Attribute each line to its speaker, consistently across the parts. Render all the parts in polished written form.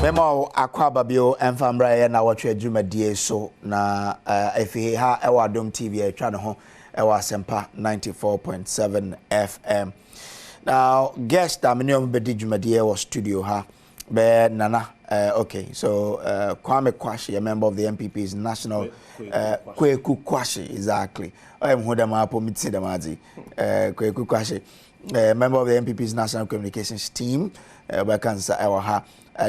Speaker 1: Memo akwaba bio emfambra ye Nnawotwi dwumadie so na efi ha ewa Adom TV atwa ne ho ewa Asempa 94.7 FM. Now guest amenium bedi dwumadie was studio ha be nana okay, so Kwame Kwashi, a member of the MPP's national Kweku Kwashi, exactly. I am Hodama Pomiti Damazi, Kweku Kwashi, member of the MPP's national communications team,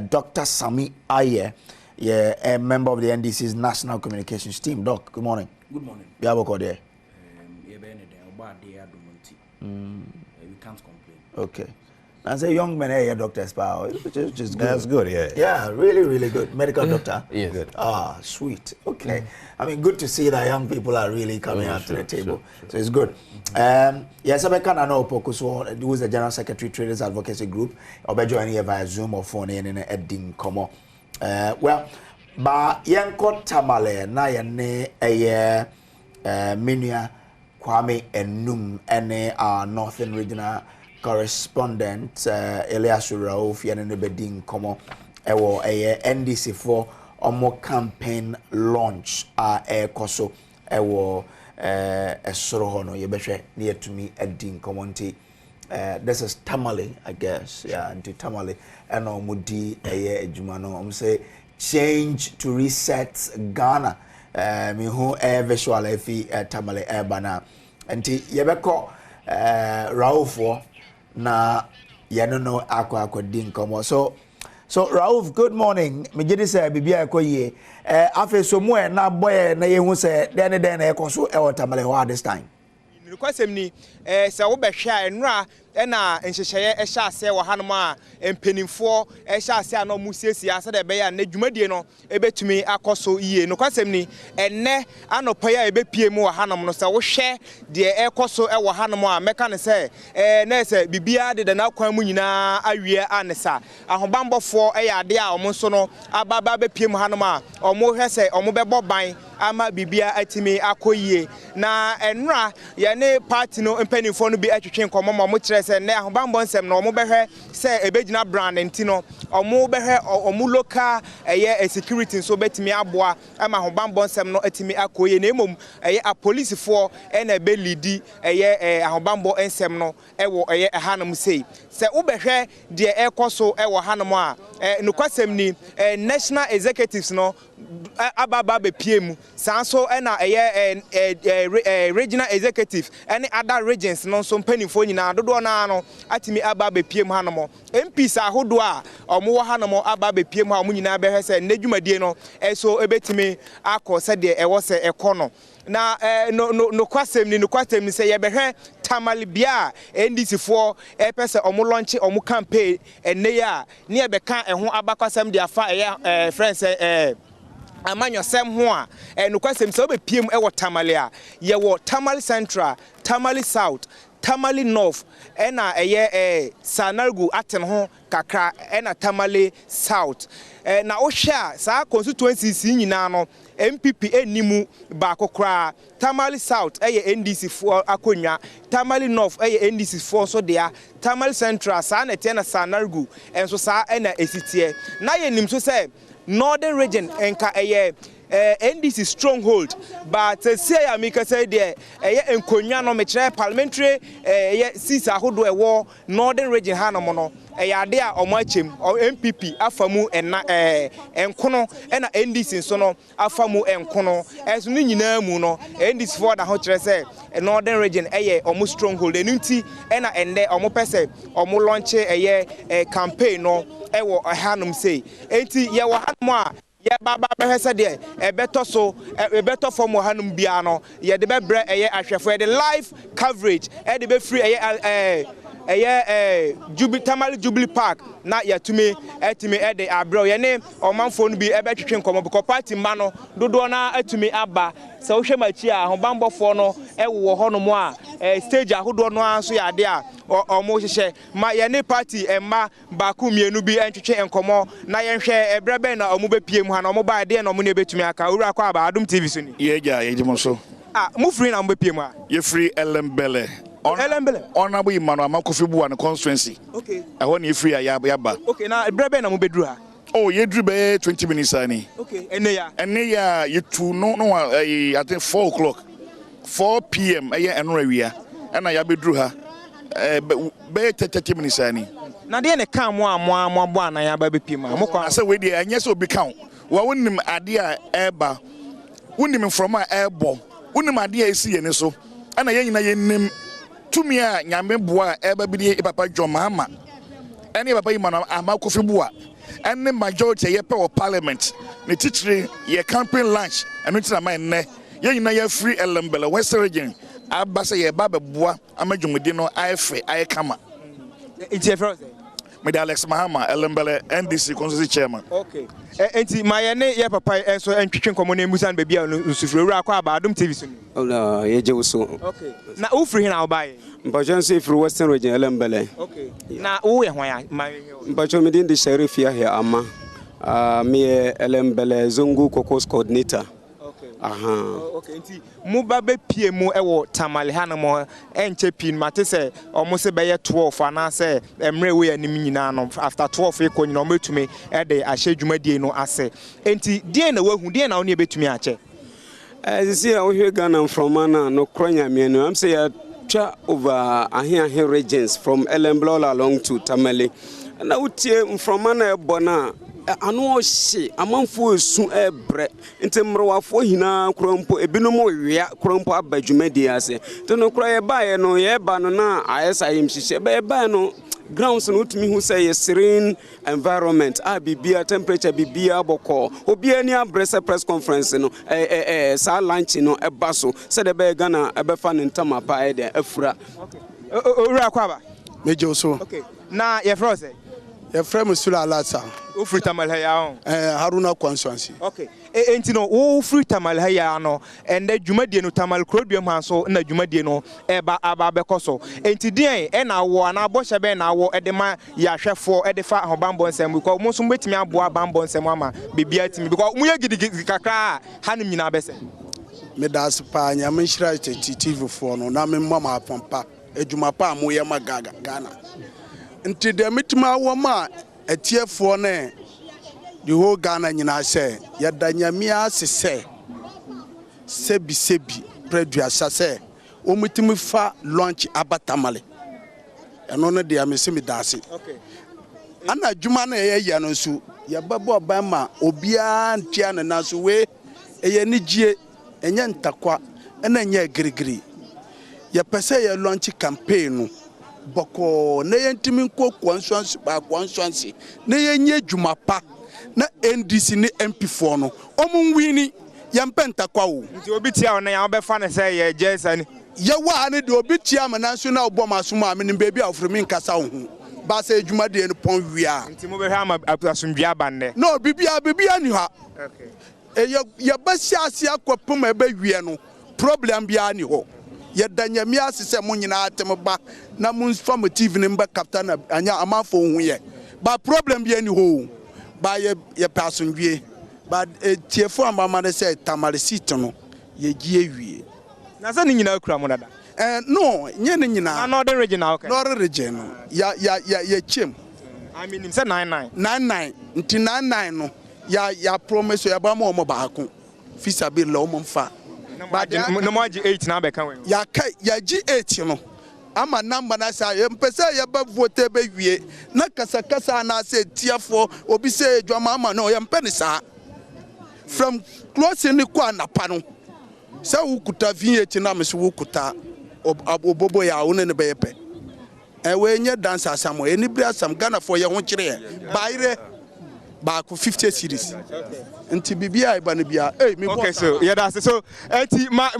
Speaker 1: Dr. Sami Aye, a member of the NDC's national communications team. Doc, good morning.
Speaker 2: Good morning.
Speaker 1: You have a call there?
Speaker 2: We can't complain.
Speaker 1: Okay. As a young man, here, Dr. Spa, which is good.
Speaker 3: That's good, yeah.
Speaker 1: Yeah, really good. Medical doctor?
Speaker 3: Yeah, good.
Speaker 1: Ah, sweet. Okay. I mean, good to see that young people are really coming out to the table. Sure. So it's good. Yes, I can know Pokuso, who is the General Secretary Traders Advocacy Group. I'll be joining you via Zoom or phone in Edding Como. Well, but Yanko Tamale, na yane a Minia Kwame Nnum, our Northern Regional correspondent Elias Rauf yanene bedin komo ewo NDC for omo campaign launch koso ewo esoro hono yebehwe na yetumi edin komo nti this is Tamale, I guess, yeah, and Tamale and omudi ejuma no say change to reset Ghana me who visual efi Tamale bana nti yebeko Rauf na no akwa din komo so Rauf, good morning. Me gidi say bibia ekoye afi so mu na boy na yehu say den na ekoso e Tamale ho this time
Speaker 4: requestem ni se wo behwa enura na nhyehyeye ehya ase wo hanom a empenimfo ehya ase a no musiesie ase de be ya na dwumadie no ebetumi akoso iye no kwasem ni enne anopa ya ebepie mu wo hanom no se wo hwe de ekoso e wo hanom a meka ne se na se bibia de na kwan mu nyina awie anesa ahobambofo ya ade a omo so no ababa bepie mu hanom a omo hwe se omo bebo ban ama bibia atimi akoyie na enura ye ne party no empenimfo no bi atwetwe nkomo mo kire se ne ahobambo nsem no omo behwe se ebegina brand enti no omo behwe omo local security so betimi aboa ama ahobambo nsem no atimi akoyie na emom a police for na be leadi ahobambo nsem no ewo hanom sei se wo behwe de ekoso ewo hanom a nukwasem ni national executives no ababa be PM sanso na regional executive any other regions no so mpanimfo nyina dodo na no atimi ababa be PM hanom MPs ahodo a omo wo hanom ababa be PM ha omo nyina be hwese na dwumadie no so ebetimi akọ de ewo se ekono na no kwasem ni se ye behwe Tamale bia NDC for pese omo launch omo campaign enne ya ne ye beka eho abakwasem de afa friends amanyo sem ho a nukwasem se obepiem e wo Tamale a ye wo Tamale Central, Tamale South, Tamale North na Sanargu aten ho kakra na Tamale South na o hwa sa constituencies nyina no MPP enimu ba kokra Tamale South NDC for akonwa Tamale North NDC for so dia Tamale Central sa na tie na Sanargu enso sa na esitie na ye nim so say Northern region enka NDC stronghold but say amika say there enkonwa no me kire parliamentary seats ahodo ewo Northern region hanom no ade a omo achem MPP afamu enkono na NDC so no afamu enkono enso ni nyina mu no NDC for da ho kire say Northern region omo stronghold enunti na ende omo pese omo launch campaign no ewo hanom say enti ye wo hanom a ye baba behese de ebeto so ebeto from hanum bia no ye de bebre ahwefo de live coverage de be free Tamale Jubilee Park na yatumi etimi de abro ye ne omanfo no bi ebetwetwe nkomo because party ma no dodo na atumi aba se wo hwemachi a hobambofo no ewo ho no mo a stage ahodo no anso ya de a omo hyehyɛ ma ye ne party emma baako mienu bi entwetwe nkomo na ye hwɛ ebrebe na omo bepie mu ha na omo ba de na omo ne betumi aka owura kwa ba Adom TV so ni
Speaker 5: ye ja ye jimo so
Speaker 4: mu free na mo bepie mu a
Speaker 5: ye free Elembele honorable Emmanuel Amakofi Buwa no constituency.
Speaker 4: Okay.
Speaker 5: I want you free yaba.
Speaker 4: Okay, now brebe na mo bedru ha.
Speaker 5: Oh, you drew by 20 minutes, Annie.
Speaker 4: Okay, and
Speaker 5: you two no, I think 4 o'clock, 4 p.m. And I have drew her. By 30 minutes, Annie.
Speaker 4: Now, then, come one, I have baby Pima.
Speaker 5: I said, wait, and yes, will be count. Well, wouldn't him idea airbar, wouldn't him from my airball, wouldn't my idea see any so, and I ain't name to me, Yamboa, ever be Papa John Mama. Any Papa man, I'm a coffee boa, and the majority of parliament, the teacher, your campaign lunch, and it's a man, you're free Elembella, Western region. Abasa ye baba boa amajumudino I come.
Speaker 4: It's your first.
Speaker 5: Mede Alex Mahama Elembele NDC constituency chairman.
Speaker 4: Okay. Enti my name ye papa enso entwetwe komo na musan bebia nsufure wura kwa ba Adom TV so.
Speaker 3: Oh ye je so.
Speaker 4: Okay. Na wo free na wo bae.
Speaker 3: Mpacho say free Western region Elembele.
Speaker 4: Okay. Na wo ye hwan ya
Speaker 3: Mpacho me din the sheriff here ama. Me Elembele Zongo Caucus coordinator.
Speaker 4: Okay, nti mu ba be pie mu e wo tamale ha no mo enche pin mate se omo se be ye 12 ana se emre we anim nyina no after 12 e ko nyina omo betumi e de ahye dwumadie no ase enti die na wahu die na wo ne betumi ache
Speaker 3: see I hear Ghana from ana no kronya me no am say ya twa over ahia regions from Elembele along to Tamale na utie from ana e bona ano hye amanfo esu ebre ntemrowafo hina krompo ebinom wia krompo abadwumadi ase to no kra ye bae no ye ba no na ayesa yim hye be ba no grounds no utumi hu say serene environment bibia temperature bibia boko obi ani abrese press conference no sa lunch no eba so se de be Ghana ebe fa ne ntama pa e de afura
Speaker 4: ora kwaba
Speaker 6: mejo so
Speaker 4: okay na ye froze
Speaker 6: ye frame sula alasa
Speaker 4: o free tamal ya on
Speaker 6: Haruna constituency
Speaker 4: okay enti no wo free tamal ya no ende dwumadie no tamal kroduam hanso na dwumadie no eba aba bekoso enti den e na wo ana bohye be na wo ede ma ya hwefo ede fa ahobambo nsem because mo so betimi aboa bambo nsem ama bibia timi because mo ye gidi kakra ha no nyina bese
Speaker 6: me das pa nya me hira TV fo no na me mama apampa adwuma pa mo ye magaga Ghana nti de mitima wo ma etiefo ne the whole Ghana nyina say yadanyamia sese sebi predua sase o mitimi fa launch abatamale eno ne de amese mi dase
Speaker 4: okay
Speaker 6: ana adwuma na ye no nso yababo ba ma obia ntia na naso we eye ni gie enye ntakwa ena enye girigiri ya pese ye launch campaign no boko na yentimi nko constituency ba constituency na yenye dwumapa na NDC ni MP4 no omunwini ya mpenta kwa wo
Speaker 4: nti obi tia ona ya obefa ne say ye jesani
Speaker 6: ye wa ne de obi tia mananso na obomaso ma me ne bebi afremi nkasa wo hu ba se adwuma de ne pon wia
Speaker 4: nti mo be ha ma asumdua bande
Speaker 6: no bibia ni ha
Speaker 4: okay
Speaker 6: ye basi ase akopum ebe wie no problem bia ni ho ye danyamia asese mo nyina atem ba na mo informative ne mba captain anya amafo hu ye ba problem bia ni ho ba ye person wie ba tiefo amama ne say tamale seat no ye gie wie
Speaker 4: na se ni nyina akura mo dada
Speaker 6: no nye ne nyina
Speaker 4: na northern region okay
Speaker 6: northern region no ya chem
Speaker 4: I mean him say 99
Speaker 6: nti 99 no ya promise ya ba mo baako fisabi la mo mfa
Speaker 4: ba no mo agi 8 na be kan we
Speaker 6: ya gi 8 no ama number na say empesa ya ba vote be wie na kasa na say tiafo obi say adwama ama no ya mpene saa from close ni kwa napa no say wukuta VH na me so wukuta obobo ya wo ne be yepe we nye dance asamo eni bri asam Ghana for ye ho kire baire ba ko 50 series nti bibia iba ne bia me
Speaker 4: okay so yeah that's so enti ma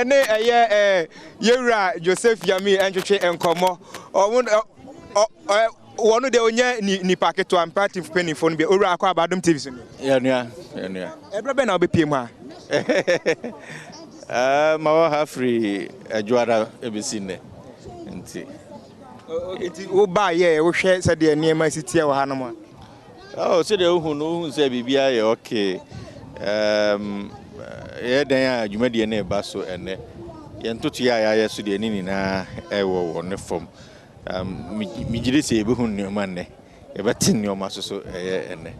Speaker 4: ne yewura Joseph Yami entwetwe enkomo wonu de onya ni paketo ampative penny phone bi owura akwa Adom TV so
Speaker 7: ya nua
Speaker 4: ebrebe na obepiem ha
Speaker 7: ma wa ha free ajuara ebisine nti
Speaker 4: wo ba ye wo hwe se de niema sitia wa ha no mo
Speaker 7: so de hu se bibia ye okay ye dan adwumadi na eba so ene ye ntoto ya so de ni na ewo ne form mi gire se ebehu nioma ne ebetin nyoma so ene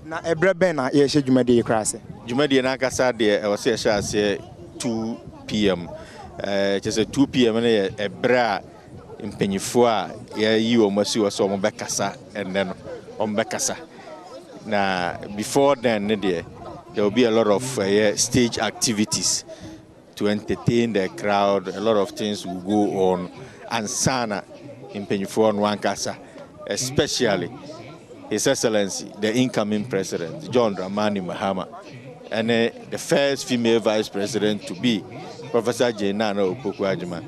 Speaker 4: na ebre ben na ye hye dwumade ye krase
Speaker 7: dwumade na akasa de e wose hye ase 2 pm just 2 pm na ebre a impanyifo a ye yi omasi wo so ombekasa ene no ombekasa na before then there will be a lot of stage activities to entertain the crowd. A lot of things will go on and sana impanyifo no ankasa, especially His Excellency, the incoming president, John Dramani Mahama, and the first female vice president to be, Professor Nnawotwi Opoku-Agyeman.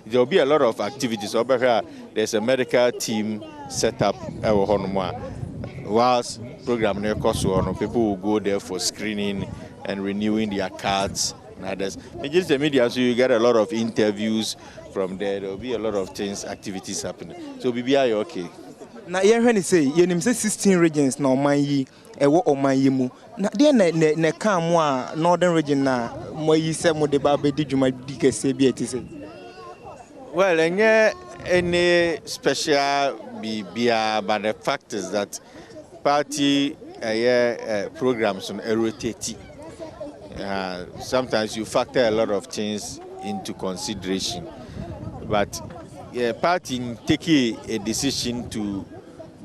Speaker 7: There will be a lot of activities. Over here, there's a medical team set up. Whilst program people will go there for screening and renewing their cards and others. Just the media, so you get a lot of interviews from there. There will be a lot of things, activities happening. So BBI, okay.
Speaker 4: Na ye hwe ni say ye nim say 16 regions na oman yi ewo oman yi mu na de na kan mu a northern region na mo yi se mo de ba be di dwuma di kese bi etise.
Speaker 7: Well, any special BBI, but the fact is that party programs on rotate. Sometimes you factor a lot of things into consideration, but party taking a decision to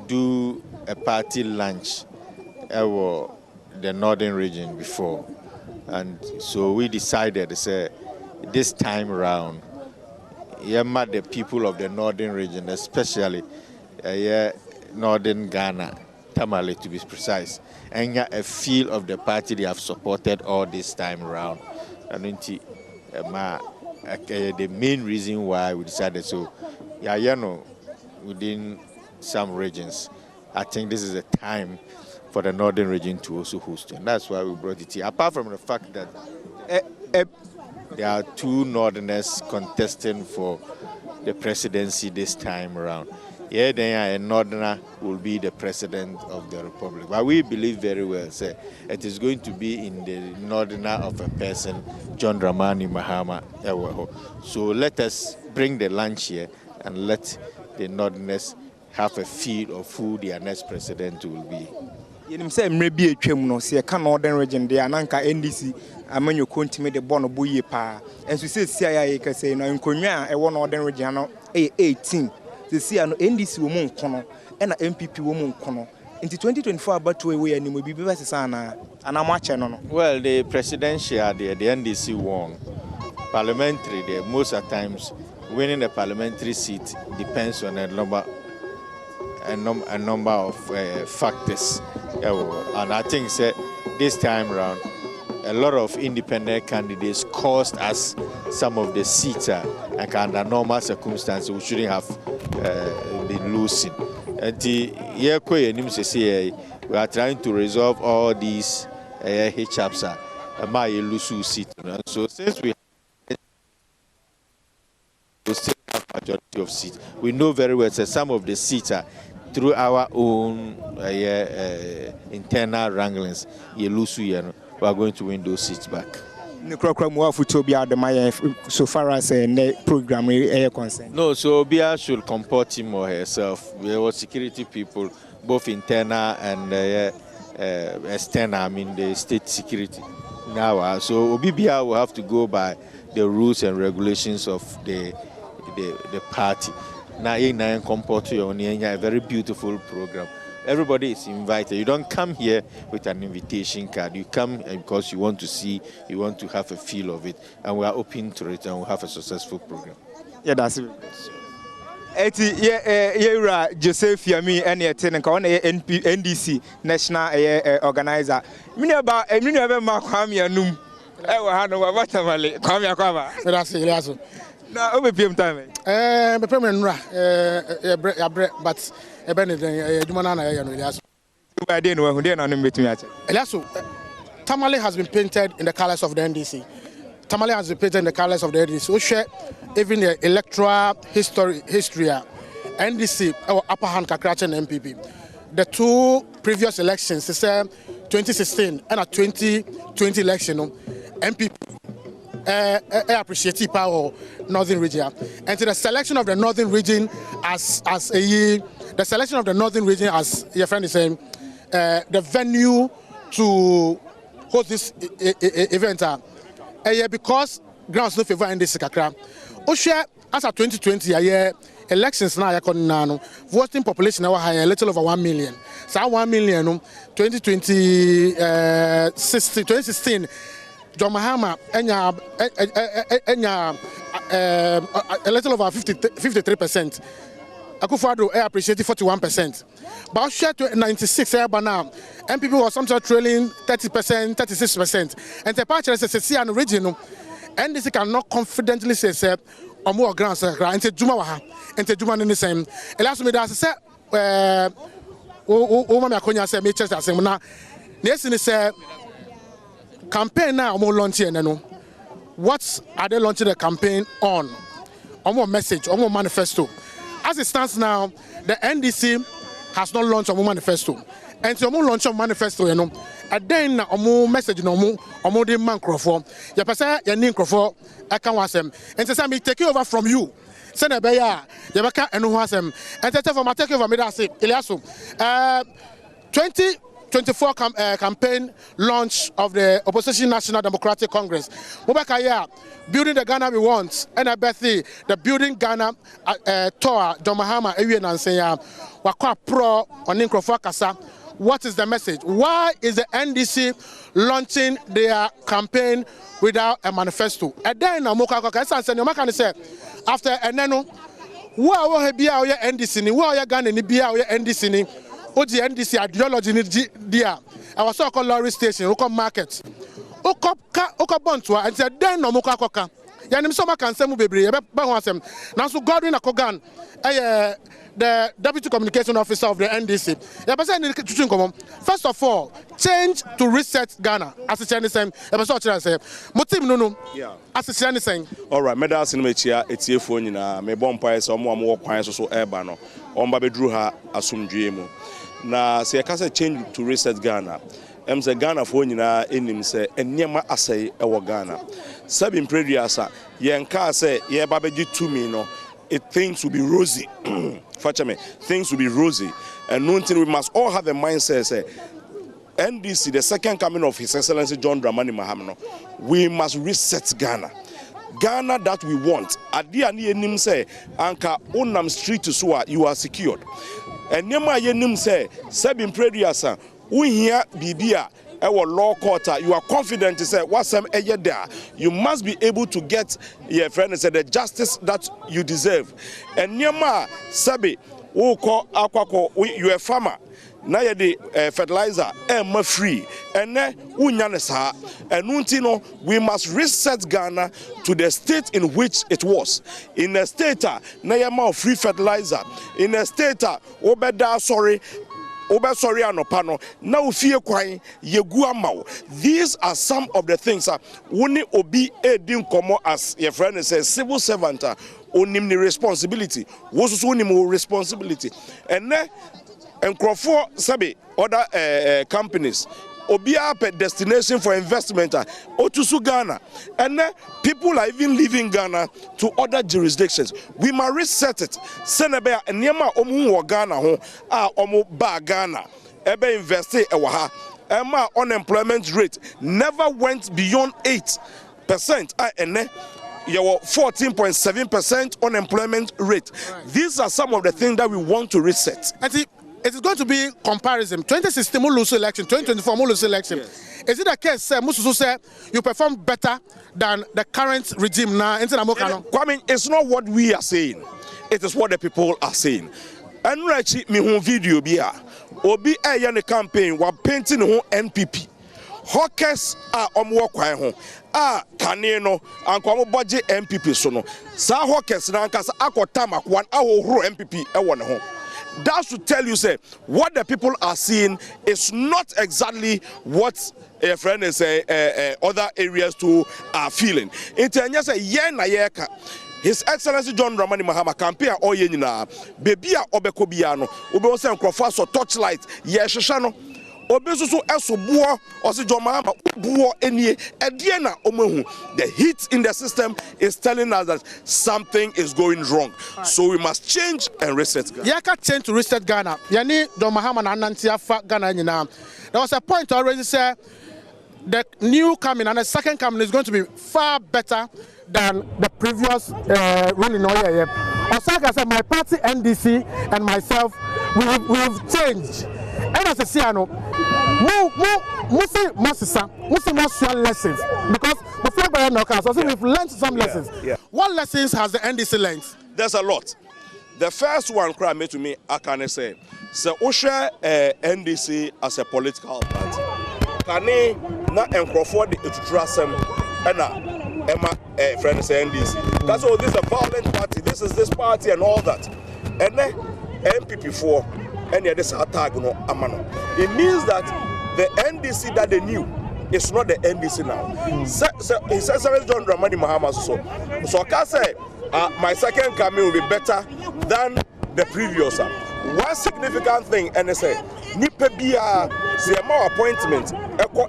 Speaker 7: do a party lunch over the northern region before, and so we decided to say this time around, the people of the northern region, especially northern Ghana, Tamale to be precise, and get a feel of the party they have supported all this time around. And the main reason why we decided so, within some regions, I think this is a time for the northern region to also host, and that's why we brought it here. Apart from the fact that there are 2 northerners contesting for the presidency this time around. Yeah, then a northerner will be the president of the republic. But we believe very well, say, it is going to be in the northerner of a person, John Dramani Mahama. So let us bring the lunch here and let the northerners have a feel of who their next president will be.
Speaker 4: You say maybe a trim no see a northern region there nanka NDC amanyo kontime de bono boye pa and so say CIA ka say no nkonwa e won northern region no 18 the see no NDC wo mu nkono e na MPP wo mu nkono into 2024 about we anim bi be sesa na anamo ache no.
Speaker 7: Well, the presidential the NDC won. Parliamentary there most of times winning the parliamentary seat depends on a number of factors. And I think this time around, a lot of independent candidates cost us some of the seats, and under normal circumstances we shouldn't have been losing. And we are trying to resolve all these hitchups. So since we still have majority of seats, we know very well that some of the seats are through our own internal wranglings. We are going to win those seats back.
Speaker 4: So far as the program is concerned.
Speaker 7: No, so Obia should comport him or herself. We have security people, both internal and external, I mean the state security. Now, so Obia will have to go by the rules and regulations of the party. Now, a very beautiful program. Everybody is invited. You don't come here with an invitation card. You come because you want to see, you want to have a feel of it, and we are open to it, and we'll have a successful program.
Speaker 4: Yeah, that's it. Joseph Yami and NDC national organizer. Na o be PM time
Speaker 8: be PM nra but e be ne den adwuma na ya no Eliaso
Speaker 4: ba dey no hu dey na no betumi ache
Speaker 8: Eliaso. Tamale has been painted in the colors of the NDC. Tamale has been painted in the colors of the NDC. So share even the electoral history NDC our upper hand kakrache and MPP. The 2 previous elections, 2016 and a 2020 election, MPP appreciate power northern region, and to the selection of the northern region as your friend is saying, the venue to host this event. Because grounds no favor NDC kakra. Osha as of 2020 elections now voting population now high a little over 1 million. So 1 million 2016 John Mahama a little over 53%. Akufo-Addo appreciate 41%. But share to 96 now. And people were sometimes trailing 30%, 36%. And the party says and region and this cannot confidently say or more grounds and the Juma and the Juma in the same. Last me that say Mama Konya say me church as na yes in say campaign now more launching and what are they launching the campaign on? Or more message, or more manifesto. As it stands now, the NDC has not launched a manifesto. And so, launch a manifesto, and then a message no more, the man Crawford. You pass your name Crawford, I can watch them. And so, me take over from you. Send a bear, Yabaka and who has them. And that's for my take over me. That's it, Eliasu. 2024 campaign launch of the Opposition National Democratic Congress. Mubakaya, building the Ghana we want, and I bet the building Ghana tour, John Mahama, Ewan and Senya, Wakwa Pro, on Ninkrofo Kasa. What is the message? Why is the NDC launching their campaign without a manifesto? And then Moka say after and then who are be our NDC, who are Ghana be our NDC? Odi NDC ideology ni dia. Our so-called lorry station, local market. Okobontua and said then no muka koka. Yanim soma kan semu bebre. Ebe ba ho asem. Na so Godwin Akogan, the deputy communication officer of the NDC. First of all, change to reset Ghana. As a Chinese saying, Motim no. Yeah. As a Chinese saying. All right, medals in Mechia, it's your phone in a me bomb pies or more pies so urbano. On Babedruha assume dream. Na se akasa change to reset Ghana. Say Ghana for nyina enim say enema asai ewo Ghana. Sabin prediasa yenka say ye babeji tumi no things will be rosy. Fachame, things will be rosy. And nothing we must all have a mindset say NDC, the second coming of His Excellency John Dramani Mahama, we must reset Ghana. Ghana that we want. Adi ani enim say anka onam street to swa you are secured. And nema yenim say Sabin prediasa unhia bibia our law court, you are confident to say what's some there. You must be able to get your friend and say the justice that you deserve. And Nyama Sabi, who call Aquaco, you are a farmer. Now the fertilizer free and unyanesa and untino we must reset Ghana to the state in which it was. In a state na free fertilizer, in a state obeda sorry anopano now fear kwai yeguamau. These are some of the things woni obi edin komo as your friend says civil servant onimni responsibility wosusu onimo responsibility and Crawford Sabi other companies Obia per destination for investment Otusu Ghana and people are even leaving Ghana to other jurisdictions. We must reset it. Senebe and Niama Omu Ghana ho Omu Ba Ghana Ebe investe ewaha Emma unemployment rate never went beyond 8%. And you were 14.7% unemployment rate. These are some of the things that we want to reset. It is going to be comparison. 2016 Mulusu election, 2024 Mulusu election. Yes. Is it a case Mususu say you perform better than the current regime now? Kwame, it's not what we are saying. It is what the people are saying. And right, me home video bia. Obi a campaign wa painting home NPP. Hawkers are omwokwan ho. Kaneno anko budget NPP so no. Sa hawkers na ankasa akotama kwan ahohoro NPP e won ho. That should tell you, say, what the people are seeing is not exactly what a friend is other areas too are feeling. His Excellency John Dramani Mahama campaign or yenina, baby obekobiano, ube se nkrofo so torchlight, ye shishano.
Speaker 9: Obesusu esobuo osi joma buo enie ediena omehu. The heat in the system is telling us that something is going wrong. So we must change and reset Ghana.
Speaker 8: Yaka change to reset Ghana. Yani Don Mahama na Nantia fa Ghana nyina. There was a point already said the new coming and the second coming is going to be far better than the previous running. Osaka said my party NDC and myself we've changed. And as a Siano, most lessons because before we've learned some lessons.
Speaker 9: Yeah.
Speaker 8: What lessons has the NDC learned?
Speaker 9: There's a lot. The first one cry me to me, I can say, so Osha NDC as a political party. Kane na enkrofo de etutrasem na Emma friend say NDC. That's all. This is a violent party. This is this party and all that. And then MPP4 and this attack no amano. It means that the NDC that they knew is not the NDC now. So he says John Dramani Mahama so I can say my second coming will be better than the previous one. One significant thing, and they say, Nipe Bia, the more appointment,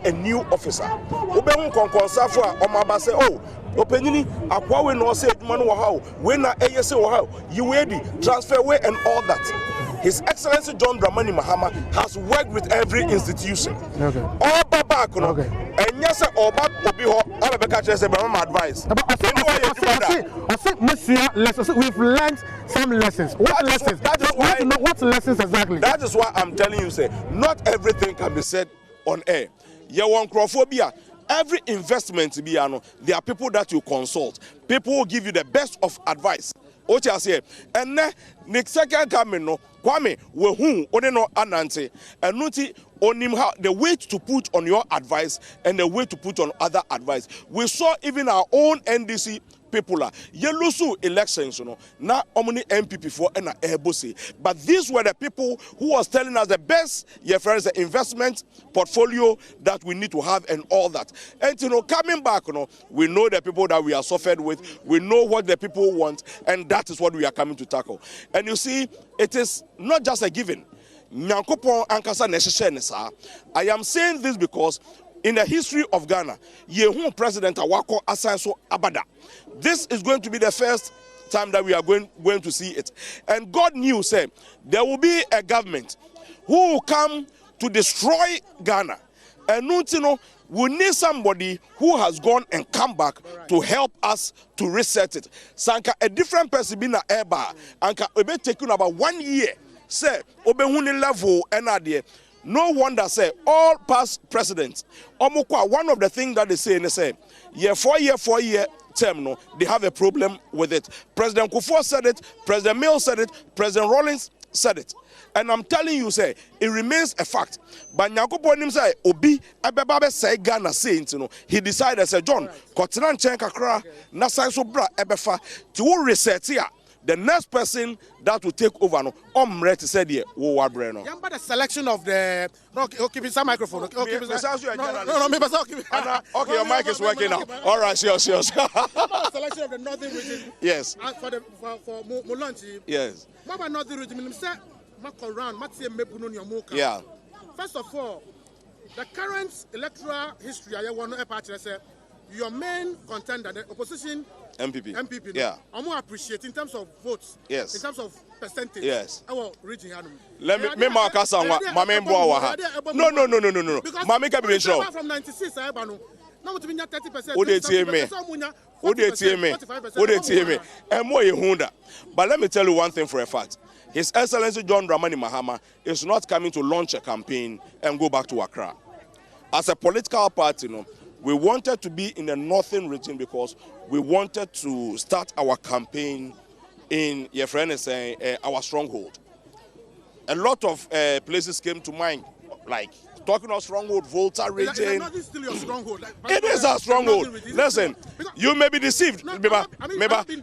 Speaker 9: a new officer. Oben Konkonsafwa, Omaba say, oh, Openini, Aqua we no say, Manu how, when I say, how, you ready, transfer way, and all that. His Excellency John Dramani Mahama has worked with every institution.
Speaker 8: Okay.
Speaker 9: All back, okay. And yes, all back will be all the catches and advice.
Speaker 8: I think lessons. We've learned some lessons. What lessons? That is why know what lessons exactly.
Speaker 9: That is why I'm telling you, say, not everything can be said on air. You want crophobia. Every investment, there are people that you consult. People will give you the best of advice. What you say, and then next second coming no Kwame we who only no anante and nuti on him how the weight to put on your advice and the way to put on other advice. We saw even our own NDC people Yelusu elections, now omni MPP4 and Ebosi. But these were the people who was telling us the best, your friends, the investment portfolio that we need to have and all that. And coming back, we know the people that we are suffered with, we know what the people want, and that is what we are coming to tackle. And you see, it is not just a given. I am saying this because in the history of Ghana, Yehu President Awako Asanso Abada. This is going to be the first time that we are going to see it. And God knew, say, there will be a government who will come to destroy Ghana. And we need somebody who has gone and come back to help us to reset it. Sanka, a different person being a airbar, and be taking about 1 year. Say, Obehuni level and idea. No wonder say all past presidents, one of the things that they say, yeah, 4 year term, no, they have a problem with it. President Kufuor said it, President Mills said it, President Rawlings said it. And I'm telling you, say, it remains a fact. But Nyankopon say, Obi, Ebebabe say Ghana saint, he decided, say, John, Kotinan Chenkakra, Nasanso Bra, Ebefa, to reset here. The next person that will take over, no, ready said here, Breno.
Speaker 8: Yeah, but the selection of the okay, some microphone. Okay,
Speaker 9: okay,
Speaker 8: your
Speaker 9: mic is working now. All right, sure.
Speaker 8: The selection of the northern region.
Speaker 9: Yes.
Speaker 8: For Mulanchi.
Speaker 9: Yes.
Speaker 8: What northern region?
Speaker 9: Yeah.
Speaker 8: First of all, the current electoral history, I want to say, your main contender, the opposition. MPP.
Speaker 9: Yeah.
Speaker 8: I'm more appreciate in terms of votes.
Speaker 9: Yes.
Speaker 8: In terms of percentage.
Speaker 9: Yes.
Speaker 8: Our region.
Speaker 9: Let me mark us on what Mame Mboa. No. Mame can be sure.
Speaker 8: From 96, I have now to be 30%.
Speaker 9: Would they tell me? And more Honda. But let me tell you one thing for a fact. His Excellency John Dramani Mahama is not coming to launch a campaign and go back to Accra. As a political party, we wanted to be in the northern region because we wanted to start our campaign in, your friend is saying, our stronghold. A lot of places came to mind, like talking of stronghold, Volta region.
Speaker 8: Is still your stronghold?
Speaker 9: It is a stronghold. Listen, you may be deceived.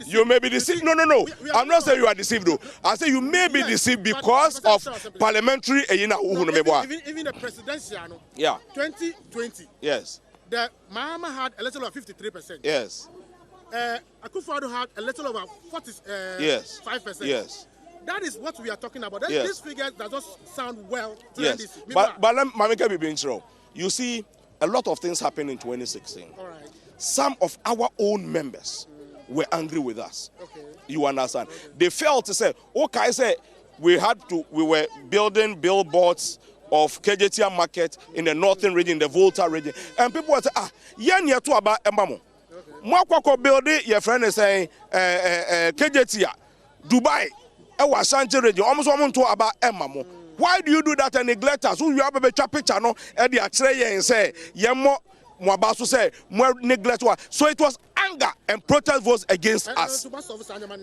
Speaker 9: You may be deceived. No. I'm not saying you are deceived, though. I say you may be deceived because of parliamentary.
Speaker 8: Even the presidential.
Speaker 9: Yeah.
Speaker 8: 2020.
Speaker 9: Yes.
Speaker 8: The Mahama had a little over 53%.
Speaker 9: Yes.
Speaker 8: Akufo-Addo had a little over 5%.
Speaker 9: Yes.
Speaker 8: That is what we are talking about.
Speaker 9: Yes.
Speaker 8: This figure does not sound well to
Speaker 9: Yes.
Speaker 8: NDC.
Speaker 9: But let me be intro. You see, a lot of things happened in 2016.
Speaker 8: All right.
Speaker 9: Some of our own members were angry with us.
Speaker 8: Okay.
Speaker 9: You understand? Okay. They felt to say, okay, say we were building billboards of KJTR market in the northern region, the Volta region, and people were saying, yen year to about Emamo. Mwako building, your friend is saying, KJTR, Dubai, Ashanti region, almost one to about Emamo. Why do you do that and neglect us? Who you have a picture no? And the X-ray and say, Yemo. Say more neglect. So it was anger and protest votes against us.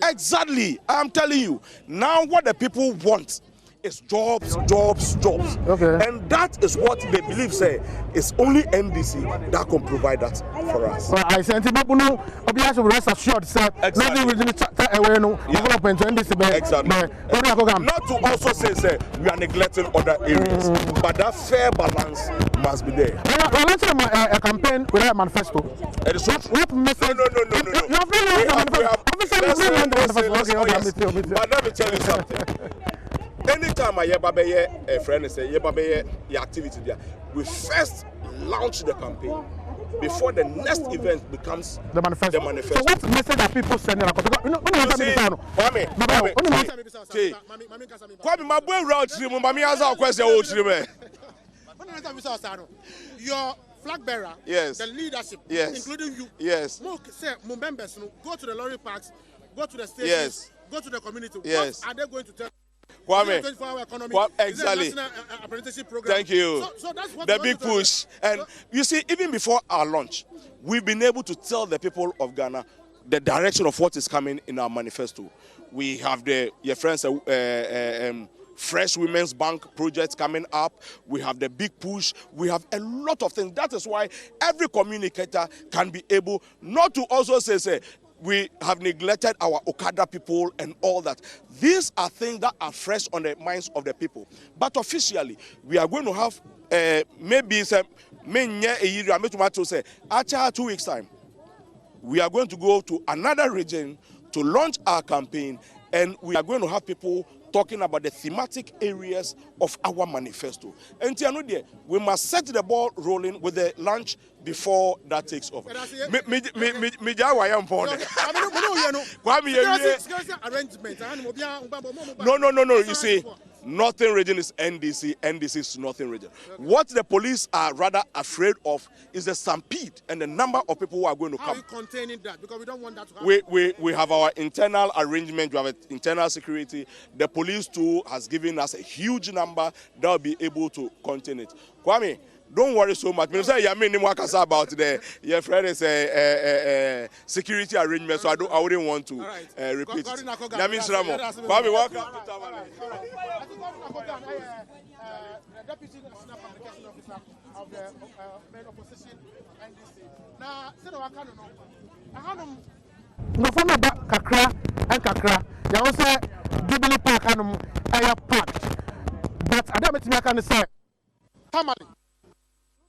Speaker 9: Exactly. I'm telling you. Now what the people want is jobs.
Speaker 8: Okay.
Speaker 9: And that is what they believe say it's only NDC that can provide that for us.
Speaker 8: Well, I sent him up no obligation rest assured sir. Nothing will away no development NDC.
Speaker 9: Exactly. Not to also say we are neglecting other areas, but that fair balance must be there.
Speaker 8: Well, let's have a campaign with a manifesto. What message?
Speaker 9: No. But let me tell you something. Anytime I hear a friend say your activity there, we first launch the campaign before the next event becomes
Speaker 8: the manifesto. So what message are people sending? Your flag bearer,
Speaker 9: yes,
Speaker 8: the leadership,
Speaker 9: yes,
Speaker 8: including you,
Speaker 9: yes,
Speaker 8: members, go to the lorry parks, go to the stations,
Speaker 9: yes,
Speaker 8: go to the community.
Speaker 9: Yes.
Speaker 8: What are they going to tell?
Speaker 9: Kwame,
Speaker 8: 24-hour economy.
Speaker 9: Exactly.
Speaker 8: Apprenticeship program.
Speaker 9: Thank you.
Speaker 8: So that's what
Speaker 9: the big push. And you see, even before our launch, we've been able to tell the people of Ghana the direction of what is coming in our manifesto. We have your friends, Fresh Women's Bank projects coming up. We have the big push. We have a lot of things. That is why every communicator can be able not to also say we have neglected our Okada people and all that. These are things that are fresh on the minds of the people. But officially, we are going to have maybe say 2 weeks time. We are going to go to another region to launch our campaign, and we are going to have people talking about the thematic areas of our manifesto. And we must set the ball rolling with the launch before that takes over. No. You see, Northern region is NDC. NDC is Northern region. Okay. What the police are rather afraid of is the stampede and the number of people who are going to come.
Speaker 8: How are you containing that? Because we don't want that to happen.
Speaker 9: We have our internal arrangement. We have internal security. The police too has given us a huge number that will be able to contain it. Kwame, don't worry so much. Me say about your friend is a security arrangement, so I wouldn't want to repeat it. Kwame, welcome to Tamale.
Speaker 8: The Deputy National Communication Officer of the main opposition NDC. Now, no phone about kakra and kakra. You also Jubilee Park and Air Park. But I don't can say Tamale.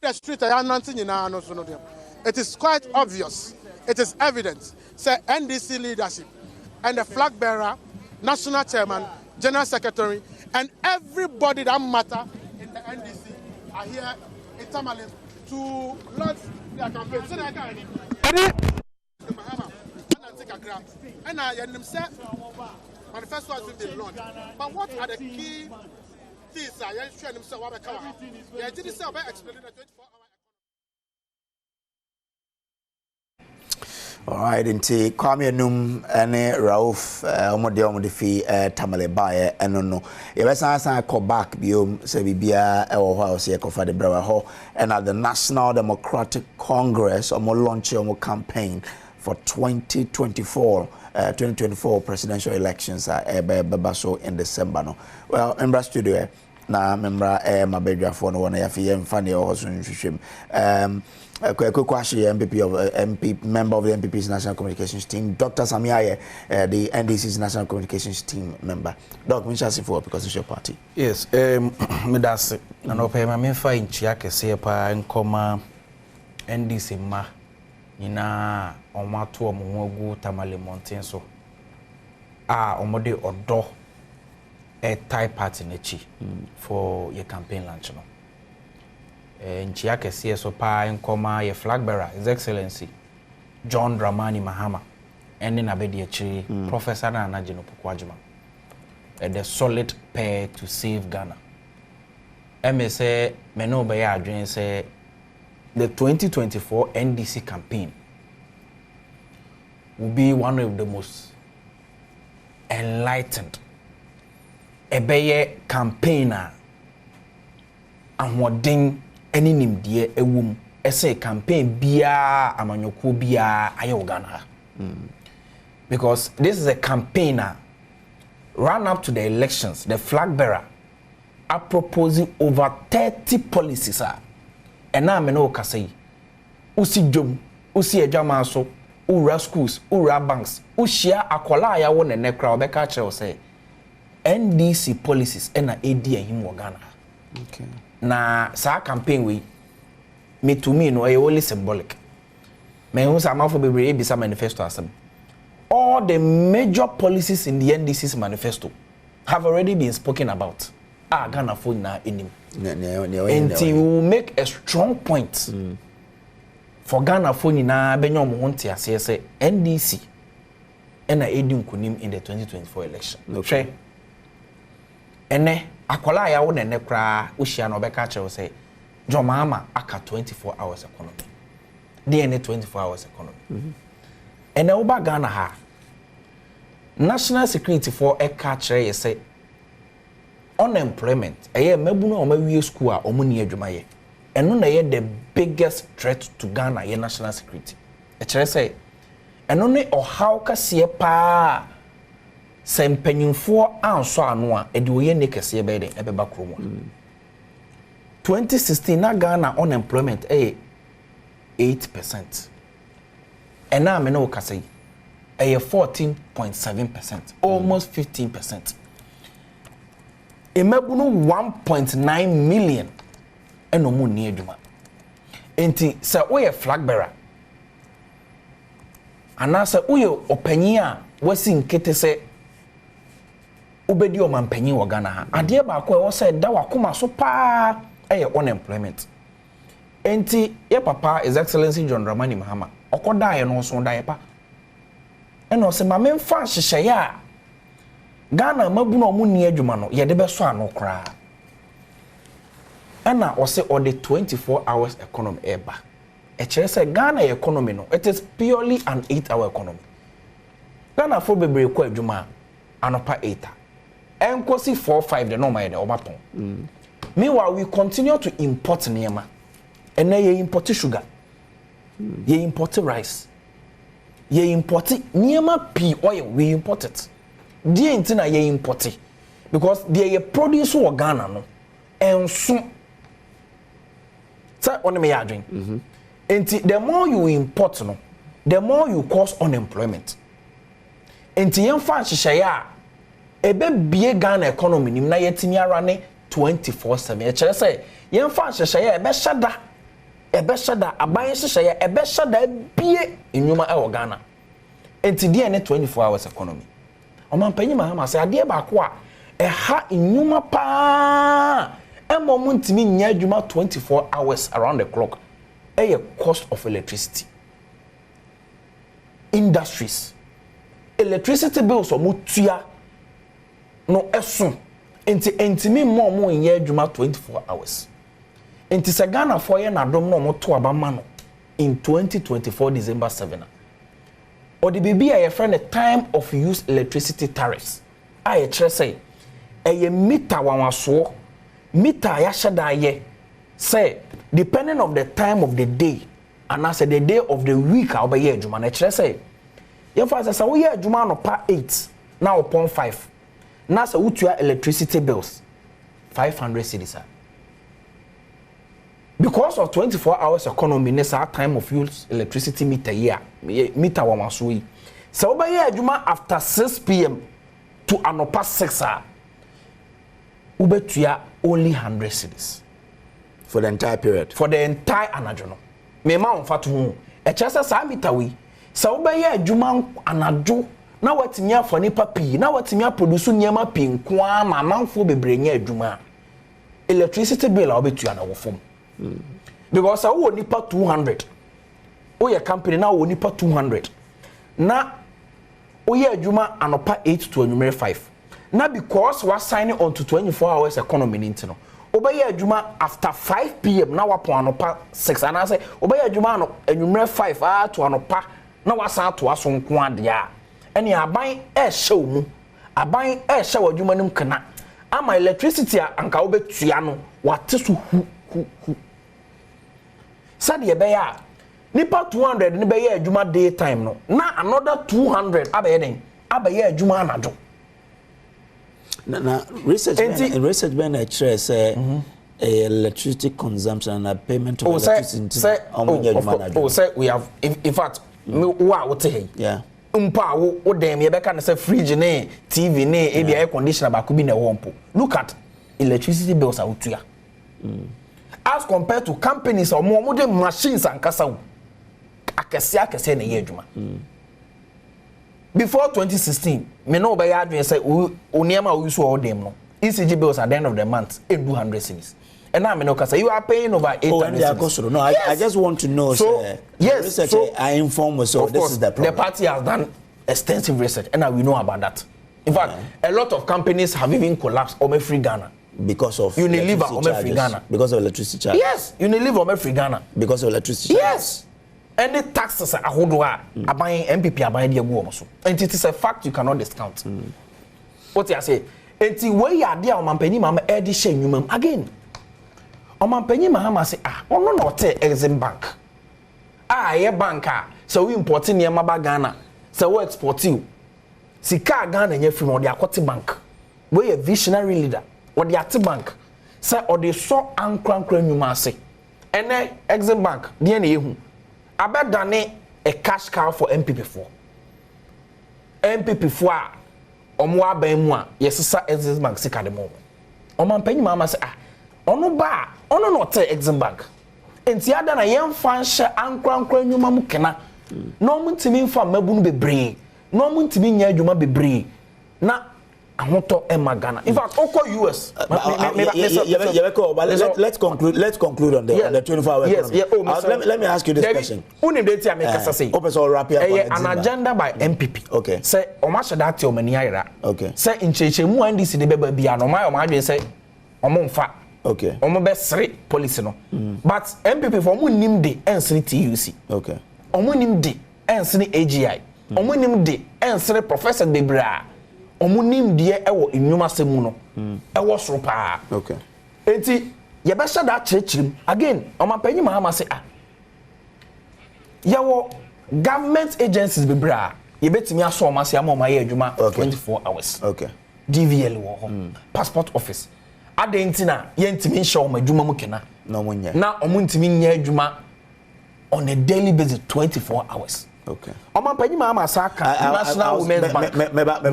Speaker 8: The street I am it is quite obvious. It is evident. Say NDC leadership and the flag bearer, national chairman, general secretary, and everybody that matter in the NDC are here in Tamale to launch their campaign. So I can and I manifesto has been launched. But what are the key things that you are himself what I did say about explaining the 24-hour.
Speaker 1: All right, into Kwame Num and Rauf, Omode fi Tamale Baye, and no. If I call back, Biom, Sebibia, or House, Ecofa de Brewer, and at the National Democratic Congress, or more launch or campaign for 2024 presidential elections Babaso in December. No. Well, member studio, na member Mabedra for no one, if you am funny or Swim. Kwekwashi, MPP of MP, member of the MPP's National Communications Team, Dr. Samiaye, the NDC's National Communications Team member. Doc, Minchasi for because it's your party.
Speaker 2: Yes, Midasi, and open my main fine chiake sepa and comma NDC ma ina omatu omugu Tamale Mountain so omode odo a Thai party nechi for your campaign launch no. Nchiake so pa nkoma your flag bearer, His Excellency John Dramani Mahama, and in Abedi Achiri, Professor Nana Jino Pukwajima. The solid pair to save Ghana. MSA Meno Baya Adrian say the 2024 NDC campaign will be one of the most enlightened campaigner and what ding any name dear a womb essay campaign bia amanyoko bia ayo Ghana. Because this is a campaigner run up to the elections, the flag bearer are proposing over 30 policies. And now I know Kasei. Usi jom, usi ejama so, ura schools, ura banks, ushia akola ya wone nekra obeka che say NDC policies ena AD him Ghana.
Speaker 1: Okay.
Speaker 2: Na sa campaign me to me no only symbolic. Me hu sa mafo bebre ebisa manifesto asem. All the major policies in the NDC's manifesto have already been spoken about. Ghana for na enim. And we will make a strong point for Ghana for na benyo mo honte ase say NDC and edim kunim in the 2024 election. Okay. Ene akola ya wo ne kra wo hia no beka che wo say Jomama aka 24 hours economy. DNA 24 hours economy. Ene wo ba Ghana ha national security for a catcher ye say unemployment mabu no mawie school a omo ni adwuma ye eno na ye the biggest threat to Ghana ye national security e kire say eno ne ohaw kase pa sempanyinfo anso ano a e de oye ne kase be de ebeba kromo 2016 na Ghana unemployment 8% ena me no kase 14.7%, almost 15%. Emebuno 1.9 million eno mu ni eduma. Enti se oye flag bearer. Anasa oye opanyin a wasi nkete se obedi o mampanyin wo Ghana ha. Ade ba ko e wo se da wakoma so pa unemployment. Enti ye papa His Excellency John Dramani Mahama okoda ye no so da ye pa. Eno se ma memfa hyehyeye a Ghana mabu no mu ni adwuma no ye de beso ano kra. Ena o se o the 24 hours economy eba. E kire se Ghana economy no it is purely an 8-hour economy. Ghana for bebre ko adwuma anopa 8. Enkosi 4-5 the normal ye de obaton. Meanwhile we continue to import niema. Ena ye import sugar. Ye import rice. Ye import niema pi oil we import it. Die ntina ye import because ye produce wo Ghana no enso say on me adwin enti the more you import no the more you cause unemployment enti yemfa hyehyeye a ebe bie Ghana economy nim na yetimi ara ne 24/7 e kire say yemfa hyehyeye ebe shada aban hyehyeye ebe shada bie enwuma e wo Ghana enti die ne 24 hours economy Omampanyi Mahama say ade ba ko a ha enwuma pa emom ntimi nya adwuma 24 hours around the clock cost of electricity industries electricity bills omutua no esun ntimi mo nya adwuma 24 hours enti se Ghana for ye na dom no mo to abama no in 2024 December 7 or the baby a friend the time of use electricity tariffs I say a meter wanwaso meter ya shada ye say depending of the time of the day and as the day of the week I'll be here juma na say ye for say we here juma no pa 8 now upon 5 na say utua electricity bills 500 cedis because of 24 hours economy nessa time of use electricity meter here meter wanwaso so we here juma after 6 p.m. to anopa 6 ubetua only 100 cedis
Speaker 1: for the entire period
Speaker 2: for the entire anajono me ma on fatu hu e chese sa meter we so we here juma anajo na watimi afọ nipa pi na watimi aproduce nyema pi nkoa ma manfo bebrenya adwuma electricity bill obetua na wo fom because wo nipa 200 o ye company na wo nipa 200 na o ye adwuma anopa 8 to anwumere 5 na because we sign on to 24 hours economy nintino obeye adwuma after 5 pm na wapo anopa 6 and I say obeye adwuma no anwumere 5 to anopa na wasa to aso nko ade a ene aban hyew mu aban hyew adwuma nim kana ama electricity anka obetua no wate so hu sade be ya nipa 200 ni be ya adwuma daytime no na another 200 abaye den abaye adwuma anado
Speaker 1: na research ben a trace electricity consumption and payment of electricity
Speaker 2: say we have in fact wa what hey
Speaker 1: yeah
Speaker 2: mpa wo dem ye beka na say fridge ne TV ne e bi air conditioner ba ko bi na wompo look at electricity bills out here as compared to companies or more modern machines and kasa akese na ye adwuma before 2016 me no be adwen say oniema we use all them no ECG bills at the end of the month 200 cedis and now me no kasa you are paying over 800 cedis.
Speaker 1: No, I just want to know
Speaker 2: so yes so
Speaker 1: I inform so this
Speaker 2: course,
Speaker 1: is the problem.
Speaker 2: The party has done extensive research and now we know about that. In fact, a lot of companies have even collapsed on free Ghana
Speaker 1: because of
Speaker 2: Unilever on free Ghana
Speaker 1: because of electricity charges.
Speaker 2: Yes, Unilever on free Ghana
Speaker 1: because of electricity charges.
Speaker 2: Yes. Any taxes are ahodoa aban MPP aban de go so. And it is a fact you cannot discount. What you say? Enti we ya dia o mampani mama e di hye nwumam again. O mampani mama say ono na ote Exim Bank. Ye bank so we import near ba Ghana. So we export you. Sika Ghana nya free no de akote bank. We a visionary leader. Or the ati bank. Say or they so ankran nwuma ase. Ene Exim Bank de na ehu. Abedane a cash cow for MPP4. MPP4 omo aban mu a yesesa Exim Bank sika de mo. O man panyi mama say ono ba ono no te Exim Bank. Enti ada na yemfa nhye ankran nwuma mu kena. No mu ntimi mfa mabunu bebre. No mu ntimi nya adwuma bebre. Na ahoto emagana. In fact, oko US.
Speaker 1: Let's conclude on the 24-hour economy.
Speaker 2: Yes,
Speaker 1: let me ask you this question.
Speaker 2: Unim dey tia make kasa say.
Speaker 1: Open so wrap here
Speaker 2: an agenda by MPP.
Speaker 1: Okay.
Speaker 2: Say o ma sheda ati o mani ayira.
Speaker 1: Okay.
Speaker 2: Say nchechemu NDC de beba bia no ma o ma adwen say o mo mfa.
Speaker 1: Okay.
Speaker 2: O mo be sere policy no. But MPP for mo nim de ensere TUC.
Speaker 1: Okay.
Speaker 2: O mo nim de ensere AGI. O mo nim de ensere Professor Debra. Omunim de ewo enwuma semu no ewo soro pa.
Speaker 1: Okay.
Speaker 2: Enti ye be sha da chichirim again omapanyi mahama say yawo government agencies be bra ye betimi aso omase ama ye adwuma 24 hours.
Speaker 1: Okay.
Speaker 2: DVL wo ho passport office adentina ye ntimi hye omadwuma mu kena
Speaker 1: no munye
Speaker 2: na omuntimi nya adwuma on a daily basis 24 hours.
Speaker 1: Okay.
Speaker 2: Omapanyi mama saka National Women's Bank.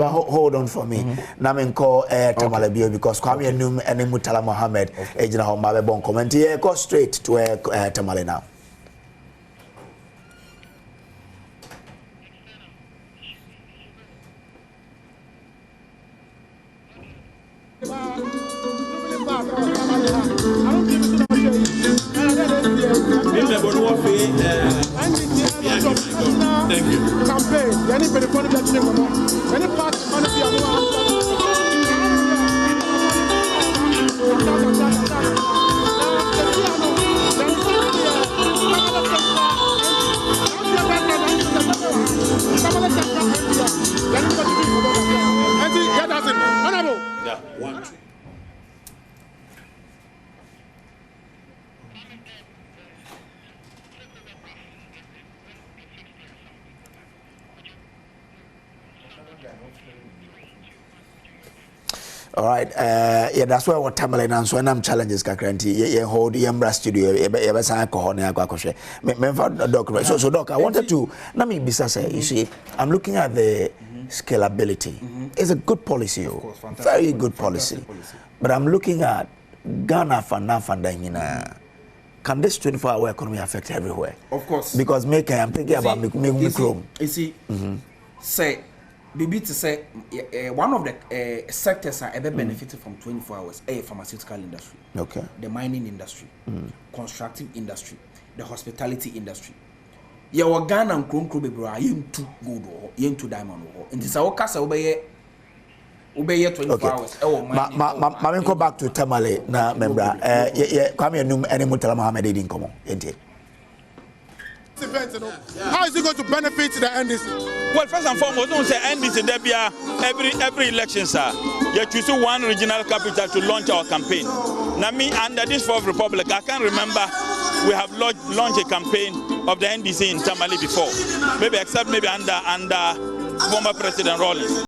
Speaker 1: Hold on for me. Na me call Tamale Bio because Kwame Enum and Mutala Mohammed ejina ho ma be bon comment here go straight to Tamale now.
Speaker 8: Thank you. Campaign. Any benefit that you want. Any part of money you
Speaker 9: Yeah, one.
Speaker 1: All right, yeah, that's why what Tamale and so I'm challenges kakranti. Yeah, hold Yambra studio. Yeah, sign kohone akwa me doc. So doc, I wanted to. Let me say, you see, I'm looking at the scalability. It's a good policy, very good policy. But I'm looking at Ghana Fandangina. Can this 24-hour economy affect everywhere?
Speaker 2: Of course.
Speaker 1: Because I'm thinking about me Chrome.
Speaker 2: You see, say Bibi to say one of the sectors are ever benefited from 24 hours, pharmaceutical industry.
Speaker 1: Okay.
Speaker 2: The mining industry, constructive industry, the hospitality industry. Your Ghana and Kronko Bebra, you too good or you too diamond or in this our castle obey 24 hours.
Speaker 1: Mami go back to Tamale na membra. Kwame num ene mutala Mohammed didn't come.
Speaker 8: How is it going to benefit the NDC?
Speaker 10: Well, first and foremost, don't say NDC there be every election, sir. You choose one regional capital to launch our campaign. Now, me under this Fourth Republic, I can't remember we have launched a campaign of the NDC in Tamale before. Maybe except maybe under former President Rawlings.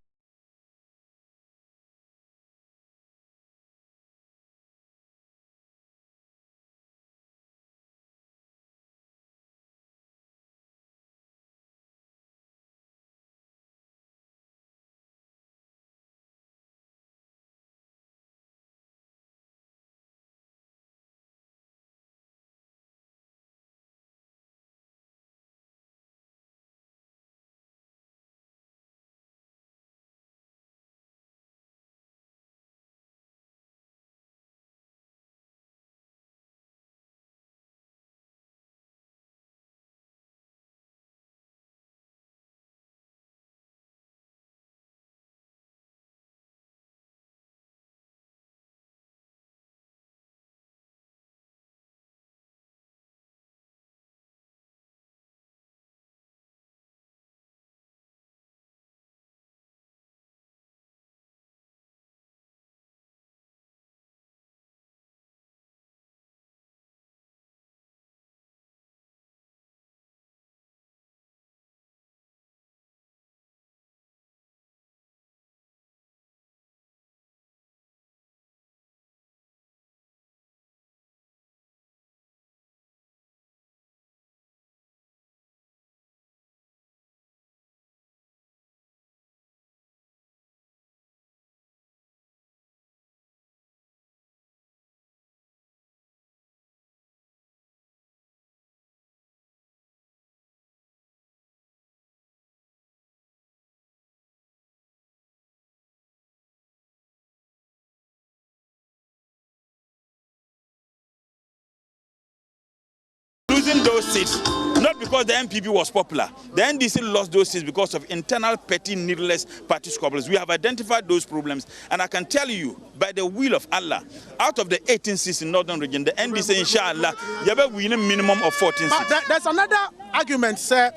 Speaker 10: Losing those seats, not because the MPP was popular. The NDC lost those seats because of internal petty, needless party squabbles. We have identified those problems, and I can tell you, by the will of Allah, out of the 18 seats in Northern Region, the NDC, inshallah, you will win a minimum of 14 seats.
Speaker 8: But there's another argument, sir,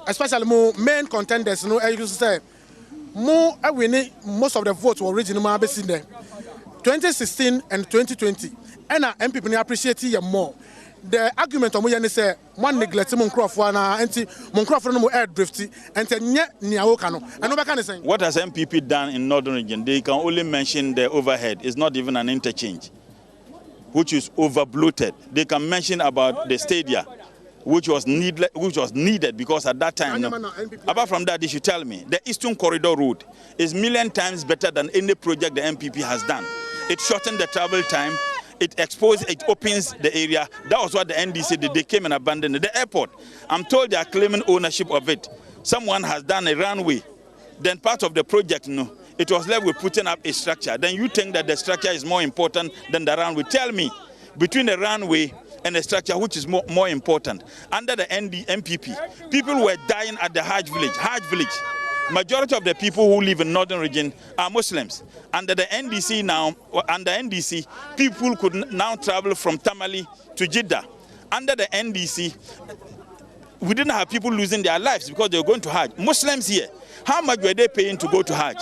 Speaker 8: especially more main contenders, I used to say, winning most of the votes were originally based in there. 2016 and 2020, and MPP appreciate you more. The argument of Moyani say one neglect Moncroft anti Moncroft no air drifty and Nnawotwi. And nobody can say.
Speaker 10: What has MPP done in Northern Region? They can only mention the overhead. It's not even an interchange, which is over bloated. They can mention about the stadia, which was needed because at that time. Apart from that, they should tell me the Eastern Corridor route is million times better than any project the MPP has done. It shortened the travel time. It opens the area. That was what the NDC did. They came and abandoned the airport. I'm told they are claiming ownership of it. Someone has done a runway. Then part of the project, it was left with putting up a structure. Then you think that the structure is more important than the runway. Tell me, between the runway and the structure, which is more important? Under the MPP, people were dying at the Hajj village. Majority of the people who live in Northern Region are Muslims. Under the NDC, people could now travel from Tamale to Jeddah. Under the NDC, we didn't have people losing their lives because they were going to Hajj. Muslims here, how much were they paying to go to Hajj?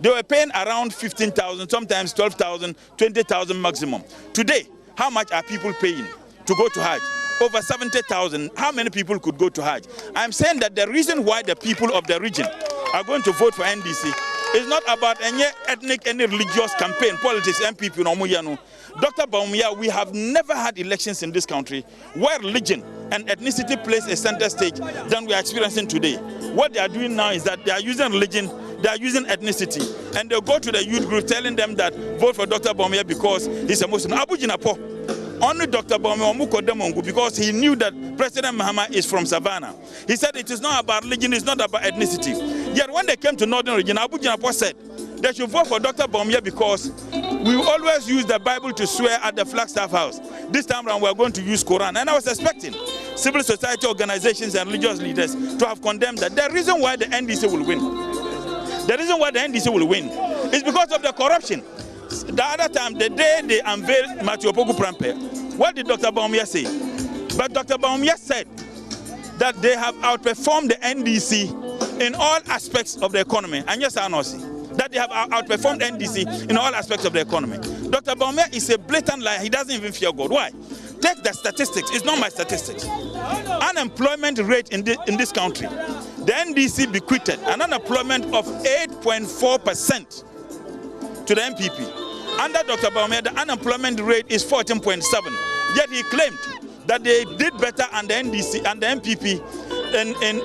Speaker 10: They were paying around 15,000, sometimes 12,000, 20,000 maximum. Today, how much are people paying to go to Hajj? Over 70,000. How many people could go to Hajj? I'm saying that the reason why the people of the region are going to vote for NDC is not about any ethnic, any religious campaign, politics, MPP, no Muyano. Dr. Baumia, we have never had elections in this country where religion and ethnicity plays a center stage than we are experiencing today. What they are doing now is that they are using religion, they are using ethnicity, and they'll go to the youth group telling them that vote for Dr. Baumia because he's a Muslim. Abu Jinapo. Only Dr. Baumia because he knew that President Mahama is from Savannah. He said it is not about religion, it's not about ethnicity. Yet when they came to Northern Region, Abu Jinapo said they should vote for Dr. Bawumia because we always use the Bible to swear at the Flagstaff House. This time around, we are going to use Quran. And I was expecting civil society organizations and religious leaders to have condemned that. The reason why the NDC will win, is because of the corruption. The other time, the day they unveiled Matthew Opoku Prampe, what did Dr. Bawumia say? But Dr. Bawumia said that they have outperformed the NDC in all aspects of the economy. And yes, I know, that they have outperformed NDC in all aspects of the economy. Dr. Bawumia is a blatant liar. He doesn't even fear God. Why? Take the statistics. It's not my statistics. Unemployment rate in this country. The NDC bequeathed an unemployment of 8.4% to the MPP. Under Dr. Bawumia, the unemployment rate is 14.7%. Yet he claimed that they did better on the NDC and the MPP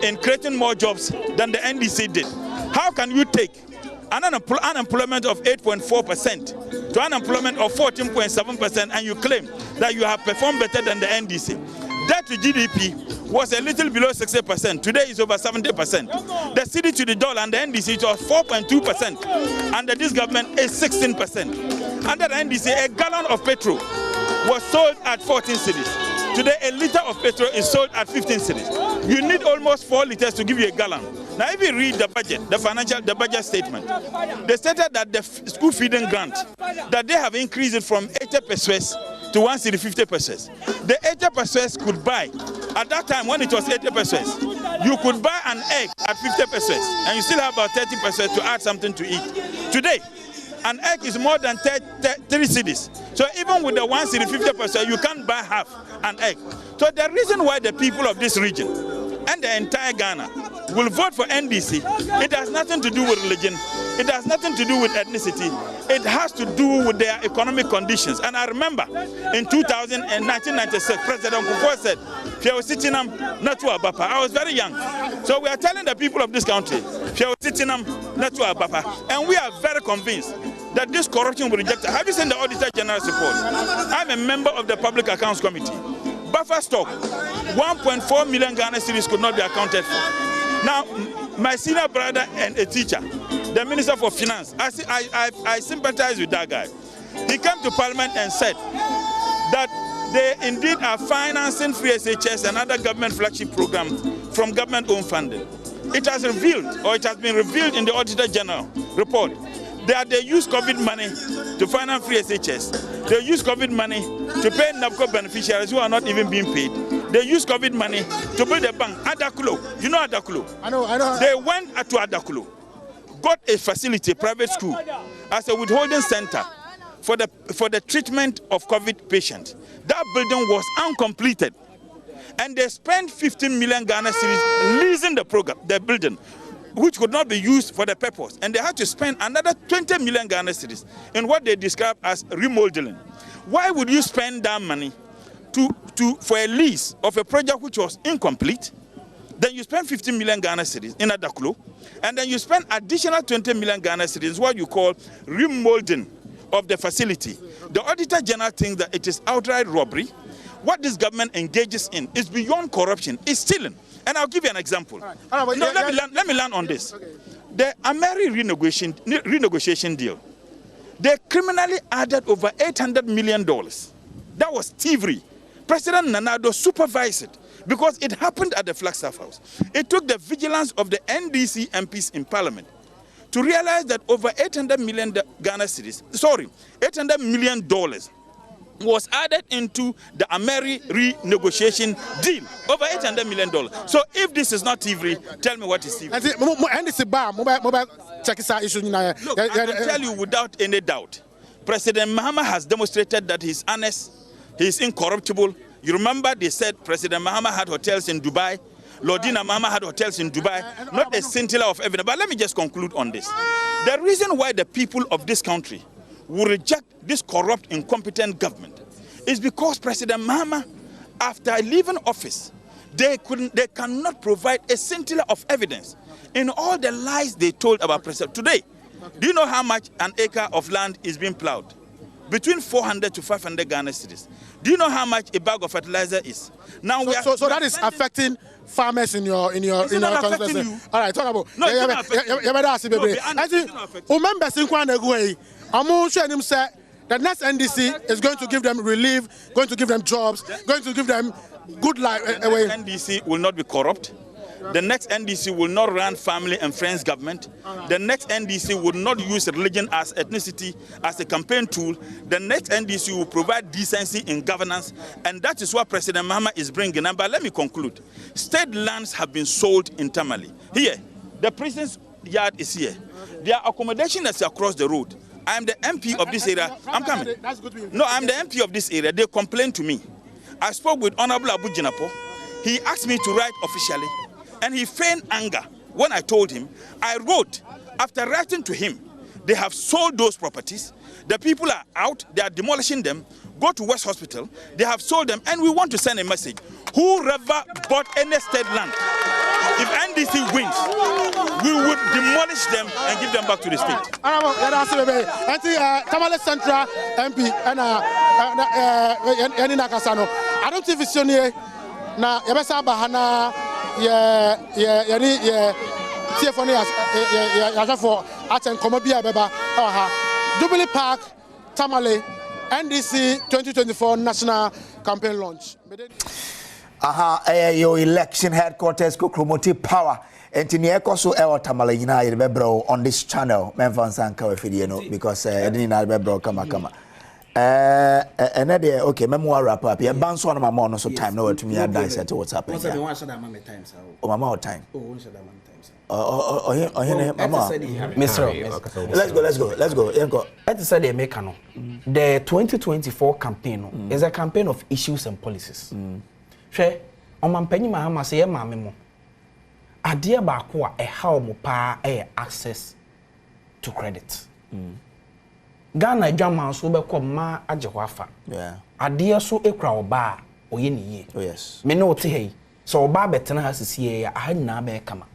Speaker 10: in creating more jobs than the NDC did. How can you take an unemployment of 8.4% to unemployment of 14.7% and you claim that you have performed better than the NDC? Debt to GDP was a little below 60%. Today is over 70%. The cedi to the dollar and the NDC was 4.2%. Under this government is 16%. Under the NDC, a gallon of petrol was sold at 14 cedis. Today, a liter of petrol is sold at 15 cedis. You need almost 4 liters to give you a gallon. Now, if you read the budget, the budget statement, they stated that the school feeding grant, that they have increased it from 80 pesos to 1 cedi 50 pesos. The 80 pesos could buy, at that time when it was 80 pesos, you could buy an egg at 50 pesos, and you still have about 30 pesos to add something to eat. Today, an egg is more than 3 cedis. So even with the 1 cedi 50 pesos, you can't buy half an egg. So the reason why the people of this region and the entire Ghana will vote for NDC, it has nothing to do with religion. It has nothing to do with ethnicity. It has to do with their economic conditions. And I remember in 1996, President Kufuor said, I was very young. So we are telling the people of this country, and we are very convinced that this corruption will reject it. Have you seen the Auditor General's report? I'm a member of the Public Accounts Committee. Buffer stock, 1.4 million Ghana cedis could not be accounted for. Now, my senior brother and a teacher, the Minister for Finance, I sympathize with that guy. He came to Parliament and said that they indeed are financing free SHS and other government flagship programs from government-owned funding. It has been revealed in the Auditor General report that they use COVID money to finance free SHS. They use COVID money to pay NABCO beneficiaries who are not even being paid. They use COVID money to build a bank. Adakulo, you know Adakulo? I know. They went to Adakulo, got a facility, a private school, as a withholding center for the treatment of COVID patients. That building was uncompleted. And they spent 15 million Ghana cedis leasing the building, which could not be used for the purpose. And they had to spend another 20 million Ghana cedis in what they describe as remodeling. Why would you spend that money for a lease of a project which was incomplete? Then you spend 15 million Ghana cedis in Adakulo, and then you spend additional 20 million Ghana cedis, what you call remodeling of the facility. The Auditor General thinks that it is outright robbery. What this government engages in is beyond corruption, it's stealing. And I'll give you an example. Right. Let me land on this. Okay. The Ameri renegotiation deal, they criminally added over $800 million. That was thievery. President Nana supervised it because it happened at the Flagstaff House. It took the vigilance of the NDC MPs in Parliament to realize that over 800 million Ghana cedis, $800 million was added into the Ameri renegotiation deal. Over $800 million. So if this is not thievery, tell me what is thievery. Look, I can tell you without any doubt, President Mahama has demonstrated that he's honest, he's incorruptible. You remember they said President Mahama had hotels in Dubai, Lordina Mahama had hotels in Dubai, not a scintilla of evidence. But let me just conclude on this. The reason why the people of this country will reject this corrupt, incompetent government is because President Mahama, after leaving office, they cannot provide a scintilla of evidence in all the lies they told about President. Today, do you know how much an acre of land is being plowed? between 400 to 500 Ghana cedis. Do you know how much a bag of fertilizer is? Now
Speaker 8: so that is affecting farmers in your constituency. All right, talk about.
Speaker 10: No, it's not
Speaker 8: affecting. The next NDC is going to give them relief, going to give them jobs, going to give them good life.
Speaker 10: The next NDC will not be corrupt. The next NDC will not run family and friends government. The next NDC will not use religion as ethnicity as a campaign tool. The next NDC will provide decency in governance, and that is what President Mahama is bringing. And but let me conclude. State lands have been sold in Tamale. Here, the prison's yard is here. Their accommodation is across the road. I am the MP of this area. I'm coming. No, I'm the MP of this area. They complained to me. I spoke with Honorable Abu Jinapo. He asked me to write officially, and he feigned anger when I told him. I wrote, after writing to him, they have sold those properties. The people are out. They are demolishing them. Go to West Hospital. They have sold them, and we want to send a message. Whoever bought any state land, if NDC wins, we would demolish them and give them back to the state.
Speaker 8: Tamale Central MP and Nakasano. I don't think it's only na yabesa bahana TFON for Aten Komobia Beba Jubilee Park Tamale NDC 2024 National Campaign Launch.
Speaker 1: Your election headquarters could promote power. And in the so Tamale United Bebro on this channel, Memphis and Kawafidino, because I didn't have Bebro come. And okay, memoir wrap up. Yeah, bounce one of my monos so time. No, to me, I dance at what's happening. Oh, my more time. Oh, Let's go.
Speaker 2: Let's say they make the 2024 campaign is a campaign of issues and policies. Share on my penny Mahama say, Mammo. A dear Bakwa, a how mo pa access to credit. Ghana German so be come ma ajewafa. Yeah. Ade so ekra oba oye ne ye. Oh yes. Me no te hey. So oba betena ha sisi ya aha na be kama.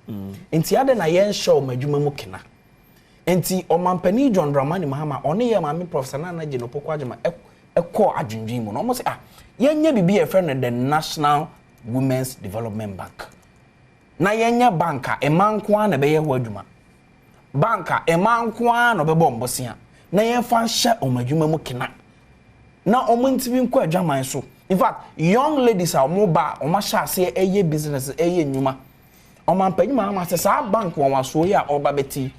Speaker 2: Enti ade na yen show madwuma mu kena. Enti omampani John Dramani Mahama one ye maami Professor Nana Gye no pokwa agema ekọ adwendwen mu no mo say yenya bibi e friend the National Women's Development Bank. Na yenya banka emanko na be ye ho adwuma. Banka emanko na be bom bosia. Na yenfa hye omadwuma mu kena na omontibi nko adwaman so. In fact, young ladies are mobile omasha say eye business eye nyuma omampanyima ma say sa bank won waso ya oba beti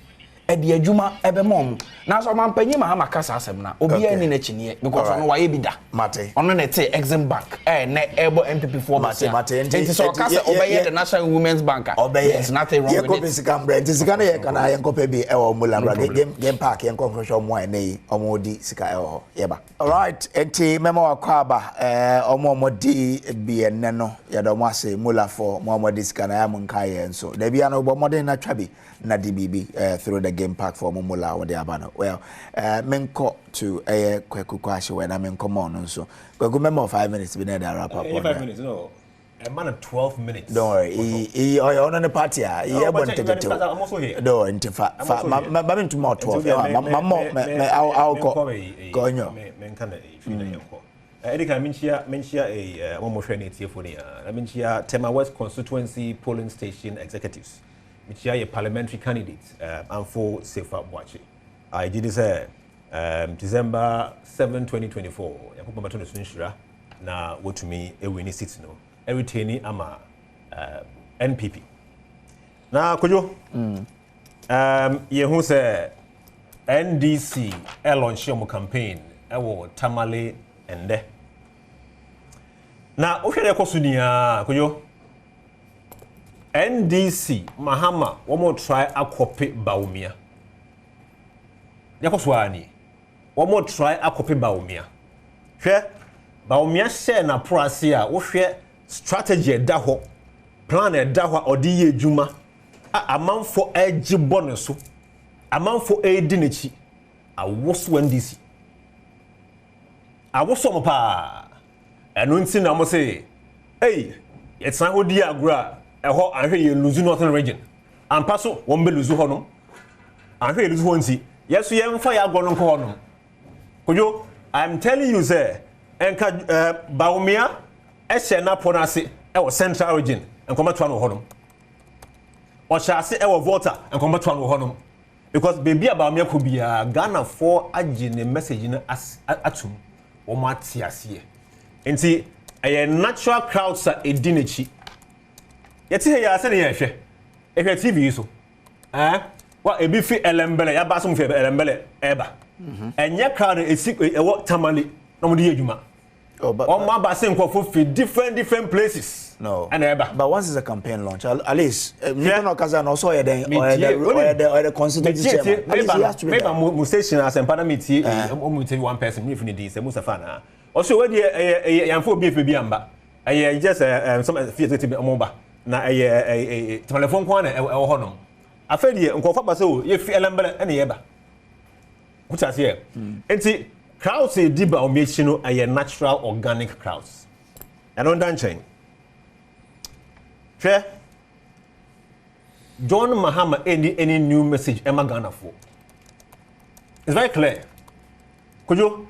Speaker 2: e de adwuma ebe mom na so omampanyima ma kasa asem na obi ani na chine because ono waye bi da mate ono na te exim bank na ebo MPP4 mate enti so kasa obeye the National Women's Bank there's nothing wrong with it.
Speaker 1: Yekobisikam brand sika na ye kana ye nkope bi e wo mulambra game park ye nkonfo show mo na omodi sika e wo yeba. All right, enti memo akwaba omodi bi enne no ye do mo ase mula for omodi sika na ya munka ye nso da bia no bo modern na twabi na DBB through the game park for mumula or the abano. Well, menko to a kwekukwashi when I'm in common so go remember 5 minutes be there wrap up.
Speaker 11: 5 minutes no. A man of 12 minutes.
Speaker 1: Don't worry. He on the party. He want to get to. I'm also here. No, into fact. I'm to more 12. I'll go on you. Men can
Speaker 11: Erika mention a one more training here for the I mention Tema West constituency polling station executives. Which are parliamentary candidates and for safer watching. I did this December 7, 2024. Yakuba Matono Sunshira na what to me a winning seat no. Everything ama NPP. Na kojo ye hu say NDC launch your campaign ewo Tamale ende. Na o hwere kosunia kojo NDC Mahama womo try akope Baumia. Yakoswani. Womo try akope Baumia. Hwe Baumia share na prasia wo hwe strategy da ho plan da ho odi ye djuma amanfo agi boneso amanfo edi nechi awoso NDC awoso mo pa eno nti na mo say hey yetsan hodi agura eho anhwe ye lose northern region ampa so won be lose ho no anhwe ye lose ho nti yeso ye mfa ya agwo no ko no kojo I'm telling you, sir, enka Baumia, na ponase, central region, and come to honum. Or shall I say, voter, and come to honum. Because baby Baumia could be a Ghana for a message in as atum, or Matiasie. And see, a natural crowds are a dinachi. Yet here, I said, yes, if your TV so. What a beefy elembele, a basum for elembele, eba. And your crowd is secret, a what tamale, no diuma. Oh, but my basin for different places.
Speaker 1: No.
Speaker 11: And eba.
Speaker 1: But once it's a campaign launch, at least, Nippon Kazan also or the constituency chairman.
Speaker 11: Maybe I'm station as a parliament, almost one person, if you need this, Musafana. Also, where the young folk beef amba. I just some theatre to be a moba. Na a telephone corner or honum. I feel you uncle Fabaso, if you remember any ever. Which I say, and see, crowds say Diba or Machino are a natural organic crowds. I don't dance chain. Fair John Mahama any new message Emma Ghana for. It's very clear. Could you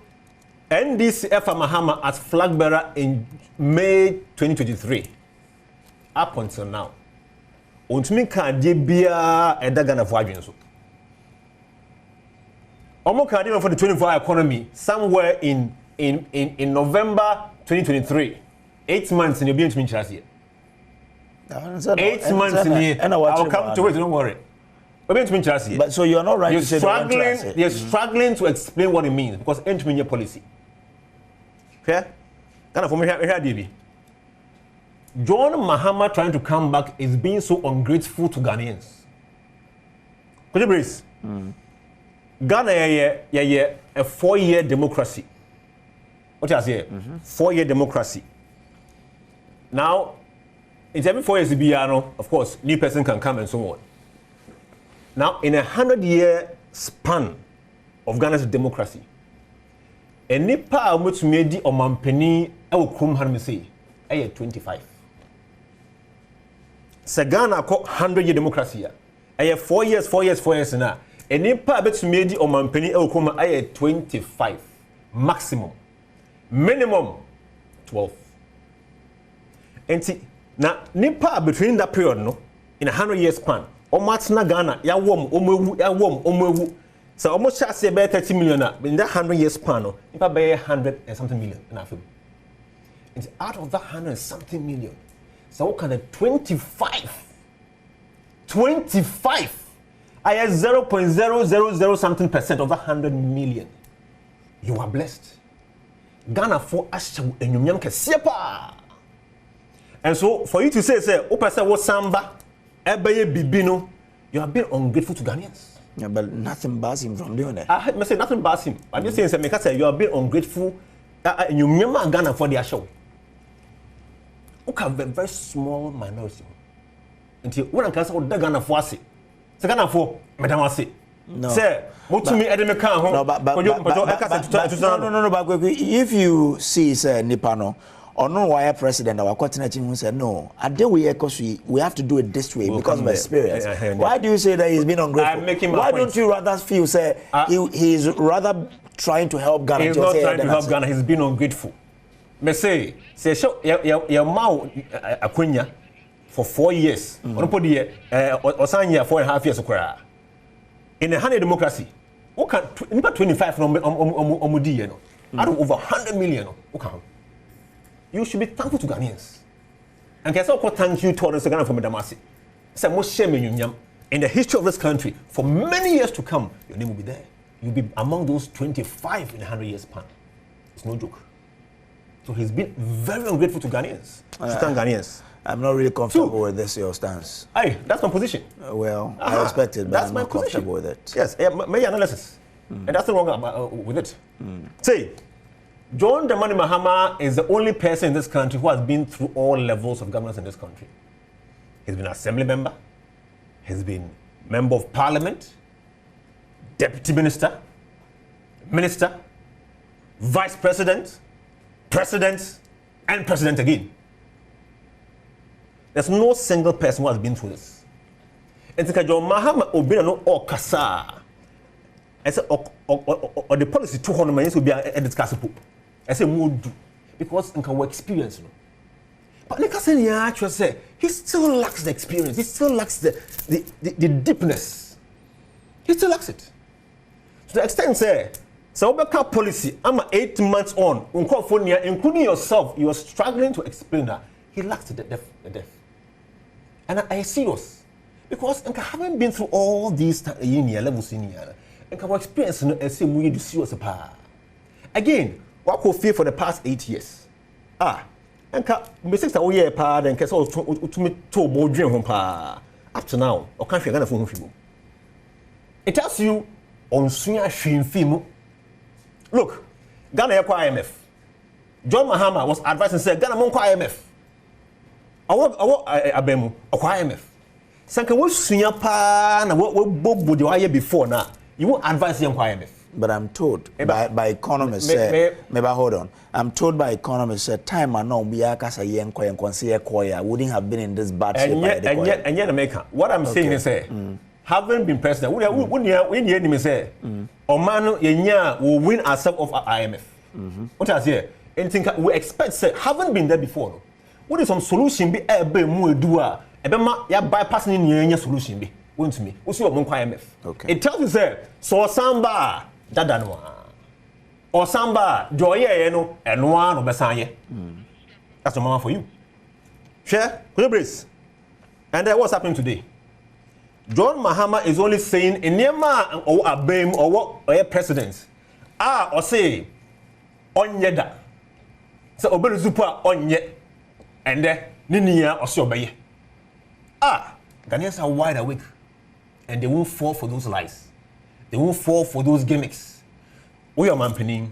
Speaker 11: NDC Mahama as flag bearer in May 2023 up until now? Ontumi ka de bia Ghana for adwenso. Omo ka de for the 24-hour economy somewhere in November 2023. 8 months in the being to me last year. 8 months in here. I'll come to it, don't worry.
Speaker 1: But so you're not right
Speaker 11: you're
Speaker 1: to
Speaker 11: say you're struggling to explain what it means because it's in your policy. Okay? Ghana for me here DB. John Mahama trying to come back is being so ungrateful to Ghanaians. Could you please? Ghana a 4-year democracy. What I say? 4-year democracy. Now, it's every 4 years to be, of course, new person can come and so on. Now, in a 100-year span of Ghana's democracy, a nipa which made the omampeni will come and say, 25. Ghana called 100-year democracy. 4 years now. A nipa which made the omampeni will come 25. Maximum. Minimum 12. And see, now nipa between that period, no, in a 100-year span, Omatna Ghana, ya wom. So almost just say about 30 million in that 100-year span, no, nipa be 100 and something million in Africa. And out of that 100 and something million, so what kind of 25? I have 0.000 something percent of that 100 million. You are blessed. Ghana for Asha and Yum Kasiepa. And so, for you to say, Opasa was Samba, Ebeye Bibino, you have been ungrateful to Ghanaians.
Speaker 1: Yeah, but nothing bars him from doing it.
Speaker 11: I must say nothing bars him. I'm just saying, you have been ungrateful. You remember Ghana for their show. You have a very small minority. Until when I can say, Ghana for us. Ghana for Madam Asi.
Speaker 1: No.
Speaker 11: Sir, what to me, Edem can
Speaker 1: no, but if you see, sir, Nipano. Or no, why president our continent who said no. I think we have to do it this way because of experience. Why do you say that he's been ungrateful?
Speaker 11: I'm making my
Speaker 1: Why
Speaker 11: point.
Speaker 1: don't you rather feel say he's rather trying to help Ghana?
Speaker 11: He's not trying to help Ghana. He's been ungrateful. Me say show your mouth Akunya for 4 years. On put the Osanya 4.5 years okra. In a 100 democracy, who can 25 omudi no. Out of over 100 million who can. You should be thankful to Ghanaians. And can also thank you to the Ghana from Damasi. Say most shame in the history of this country for many years to come. Your name will be there. You'll be among those 25 in a 100 years span. It's no joke. So he's been very ungrateful to Ghanaians. Ghanaians.
Speaker 1: I'm not really comfortable with this your stance.
Speaker 11: Aye, that's my position.
Speaker 1: Well, I respect it, but I'm not comfortable with it.
Speaker 11: Yes, my analysis, and that's not wrong with it. Say. John Dramani Mahama is the only person in this country who has been through all levels of governance in this country. He's been assembly member, he's been member of parliament, deputy minister, minister, vice president, president, and president again. There's no single person who has been through this. And John Mahama Obina no or Kasa. I said or the policy 200 million will be a discussable. I say more do because in our experience. But like I said, actually say he still lacks the experience. He still lacks the deepness. He still lacks it. To the extent say, so Obeka policy, I'm 8 months on, including yourself, you are struggling to explain that he lacks the depth. And I serious. Because I haven't been through all these levels in here. And our experience I say we do serious apart. Again, what could feel for the past 8 years? And mistakes that we part and so to me to more dream home up to now, or can't figure phone. It tells you on Sunya Shin Fimu. Look, Ghana IMF. John Mahama was advising said Ghana Monko IMF. I Abemu or IMF. Sanka was Sunya Pa and what Bob would you before now? You won't advise young IMF.
Speaker 1: But I'm told by economists, maybe hold on. I'm told by economists that time and now Biakasa Yenko and Consier Koya wouldn't have been in this bad shape.
Speaker 11: And yet, America. What I'm saying is, haven't been president. When you enemy say, Omano Yenya will win ourselves of IMF. What I say, anything we expect say haven't been there before. What is some solution be ebe mu edua? Ebema ya bypassing Yenya solution be. Wait to me. What's your IMF? Okay. It tells you say so samba. Dadanwa or samba joye no and one of Besanye. That's the moment for you. Share, brace. And what's happening today? John Mahama is only saying in Nema or Abem or what or president. Or say on yeda. So Obey Zupa on yet and then Ninia or Sobaye. Ghanaians are wide awake and they won't fall for those lies. They won't fall for those gimmicks. We are manpening.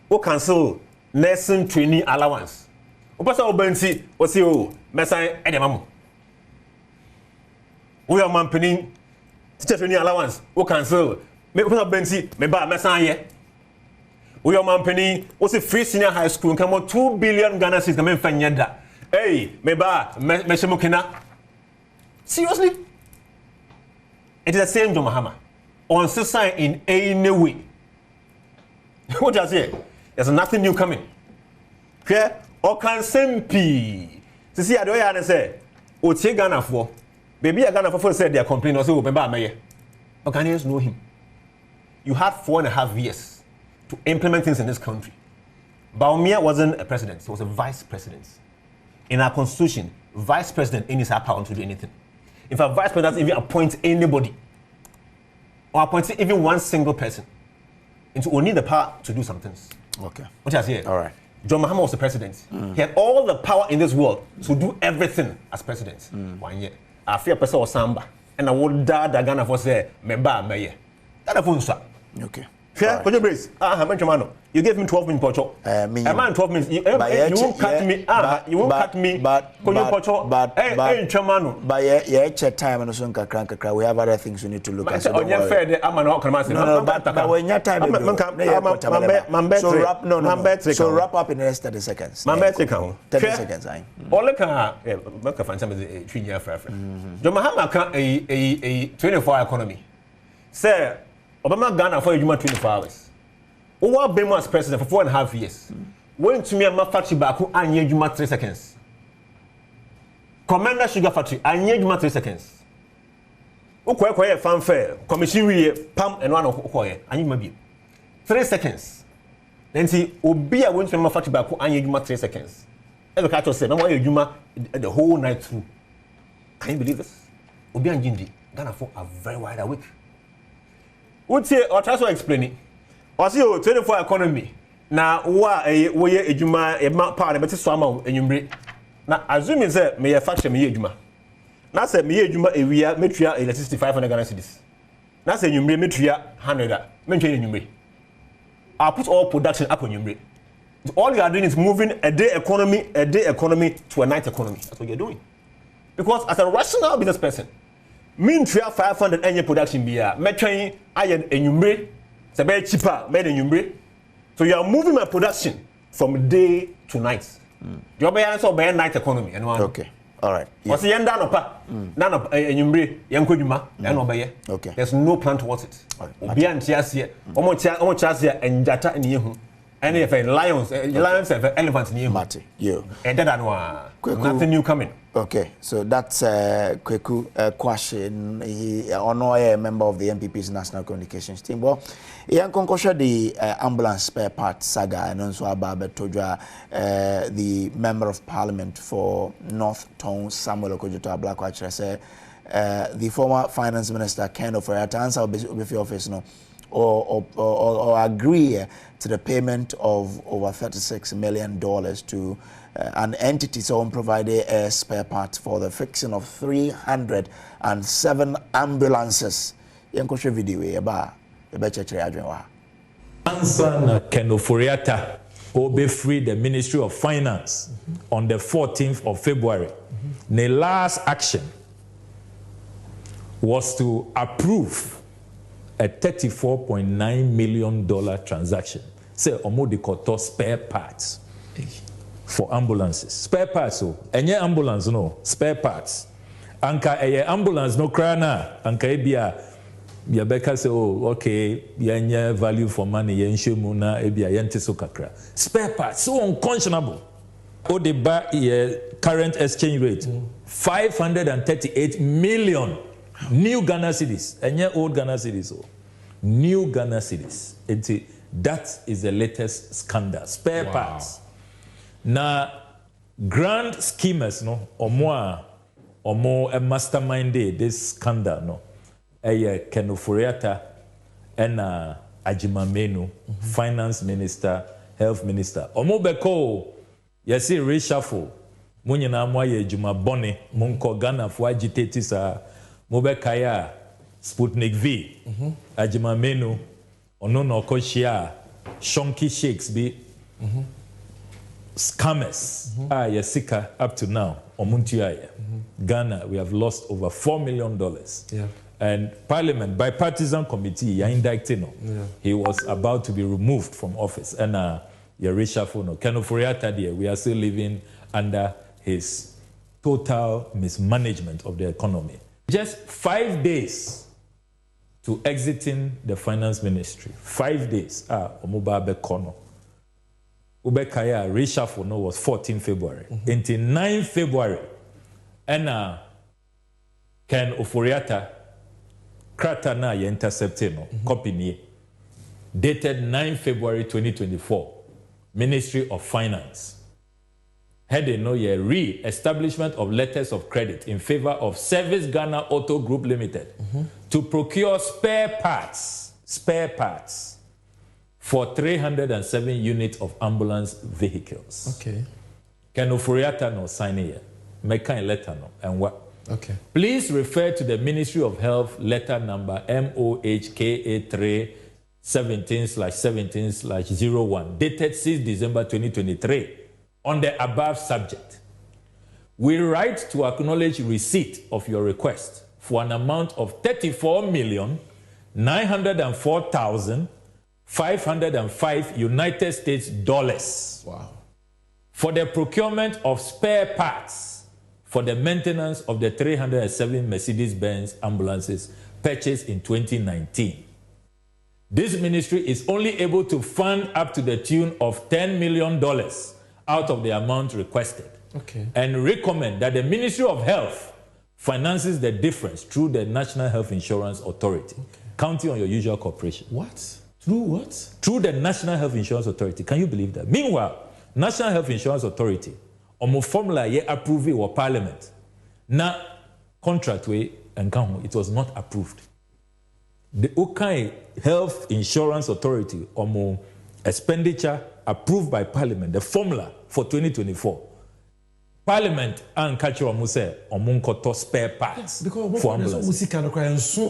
Speaker 11: We cancel nursing training allowance. We pass our bensi. We say, oh, Messiah, Edemamu. We are manpening teacher training allowance. We cancel. We pass our bensi. Meba Messiah. We are manpening. We say free senior high school. Come on, 2 billion Ghana cedis. Come on, fanyada. Hey, Meba Meshemukina. Seriously? It is the same John Mahama. On sign in any way. What I say? There's nothing new coming. Okay? Or can SMP. To see, I don't say, or take Ghana for. Baby, I Ghana for said they are complaining, or so, Baba Maye. But Ghanaians know him. You had 4.5 years to implement things in this country. Baumia wasn't a president, he was a vice president. In our constitution, vice president ain't his power to do anything. If a vice president doesn't even appoint anybody, or appointing even one single person into only the power to do some things. Okay. What I say? All right. John Mahama was the president. He had all the power in this world to do everything as president. 1 year. I fear person was Samba. And I would die the Ghana for say, Meba, Maye. That's a phone swap. Okay. Fair, right. Brace. You gave me 12 minutes, Pocho. A man 12 minutes. You won't cut me. You won't cut me. But hey, Chamano. But yeah, check time and also we have other things we need to look at. So when your time so wrap up in the rest of the seconds. 30 seconds. All look find some of the 3-year friend. John Mahama can a 24-hour economy. Sir, Obama Ghana for 24 hours. Owa Bema as president for 4.5 years. Went to me a factory back who I need you 3 seconds. Commander Sugar Factory, I need you 3 seconds. Okoye fanfare, commission we pam and one okoye, I need maybe 3 seconds. Then see Obi I went to my factory back who I need you 3 seconds. Every catcher said, no you the whole night through. Can you believe this? Obi and Jinji, Ghana for a very wide awake. Would say or try to explain it. Or see 24 economy. Now why a juma a part of it swam and you bring. Now assuming say may a factory me juma. Now say me juma a we are metria electricity 500 Ghana cedis. Now say you bring metria 100. Mention you bring. I'll put all production up on you bring. All you are doing is moving a day economy to a night economy. That's what you're doing. Because as a rational business person, mean 500 annual production beer, metering iron and you it's a very cheaper made in Yumbre. So you are moving my production from day to night. Your answer by night economy. Okay.
Speaker 1: All right.
Speaker 11: What's the end of none of Yumbre, Yankuduma, and Obey?
Speaker 1: Okay.
Speaker 11: There's no plan towards it. Beyond Chiasia, almost Chasia and Jata and Yehu. And if lions and elephants near
Speaker 1: Mate, you.
Speaker 11: And then nothing new coming.
Speaker 1: Okay, so that's Kweku question. He a member of the MPP's National Communications team. Well, he concocted the ambulance spare parts saga and also about Tojwa, the member of Parliament for North Town, Samuel Okojito Ablakwa, say the former Finance Minister Ken Oforiatta answer with your office no. Or agree to the payment of over $36 million to an entity so provided spare parts for the fixing of 307 ambulances. Yankoshe video about
Speaker 12: Answer Ken Oforiatta will free the Ministry of Finance on the 14th of February. The last action was to approve a $34.9 million transaction. Say, Omodi Koto spare parts for ambulances. Spare parts, so. Any ambulance, no. Spare parts. Anka, ambulance, no crana. Anka, ebia, Yabeka say, oh, okay, yenya value for money, yenshe muna, ebia, yente so kakra. Spare parts, so unconscionable. Oh, the current exchange rate, 538 million. New Ghana cedis, and yet old Ghana cedis. New Ghana cedis. That is the latest scandal. Spare parts. Now, grand schemers, no, or more a mastermind this scandal, no. Ken Oforiatta and Ajimamenu, Finance Minister, Health Minister. Omo beko, yesi reshuffle. Munyina mwaye Juma Boni, munko Ghana for agitators Mobekaya, Sputnik V, Ajimamenu, Onono Koshia, Shonky Shakes be scammers. Yasika up to now, Omuntiaya. Ghana, we have lost over $4 million. Yeah. And Parliament, bipartisan committee, indicted. He was about to be removed from office. And Yarisha Ken Oforiatta, we are still living under his total mismanagement of the economy. Just 5 days to exiting the finance ministry. 5 days. Omuba Bekono. Ubekaya reshuffle was 14 February. Until 9 February. And Ken Oforiatta krata na ye intercepted copy me. Dated 9 February 2024. Ministry of Finance. Heading no ye re-establishment of letters of credit in favor of Service Ghana Auto Group Limited to procure spare parts for 307 units of ambulance vehicles. Okay. Ken Oforiatta no sign here. Make a letter no and what? Okay. Please refer to the Ministry of Health letter number MOHKA3 17/17/01 dated 6 December 2023. On the above subject, we write to acknowledge receipt of your request for an amount of $34,904,505 United States dollars. Wow. For the procurement of spare parts for the maintenance of the 307 Mercedes-Benz ambulances purchased in 2019. This ministry is only able to fund up to the tune of $10 million out of the amount requested. Okay. And recommend that the Ministry of Health finances the difference through the National Health Insurance Authority, counting on your usual cooperation. What? Through what? Through the National Health Insurance Authority. Can you believe that? Meanwhile, National Health Insurance Authority, omo formula ye approve or Parliament. Na contract way and it was not approved. The Okai Health Insurance Authority, omo expenditure approved by Parliament, the formula for 2024. Parliament and culture muse omunkoto spare parts for ambulances.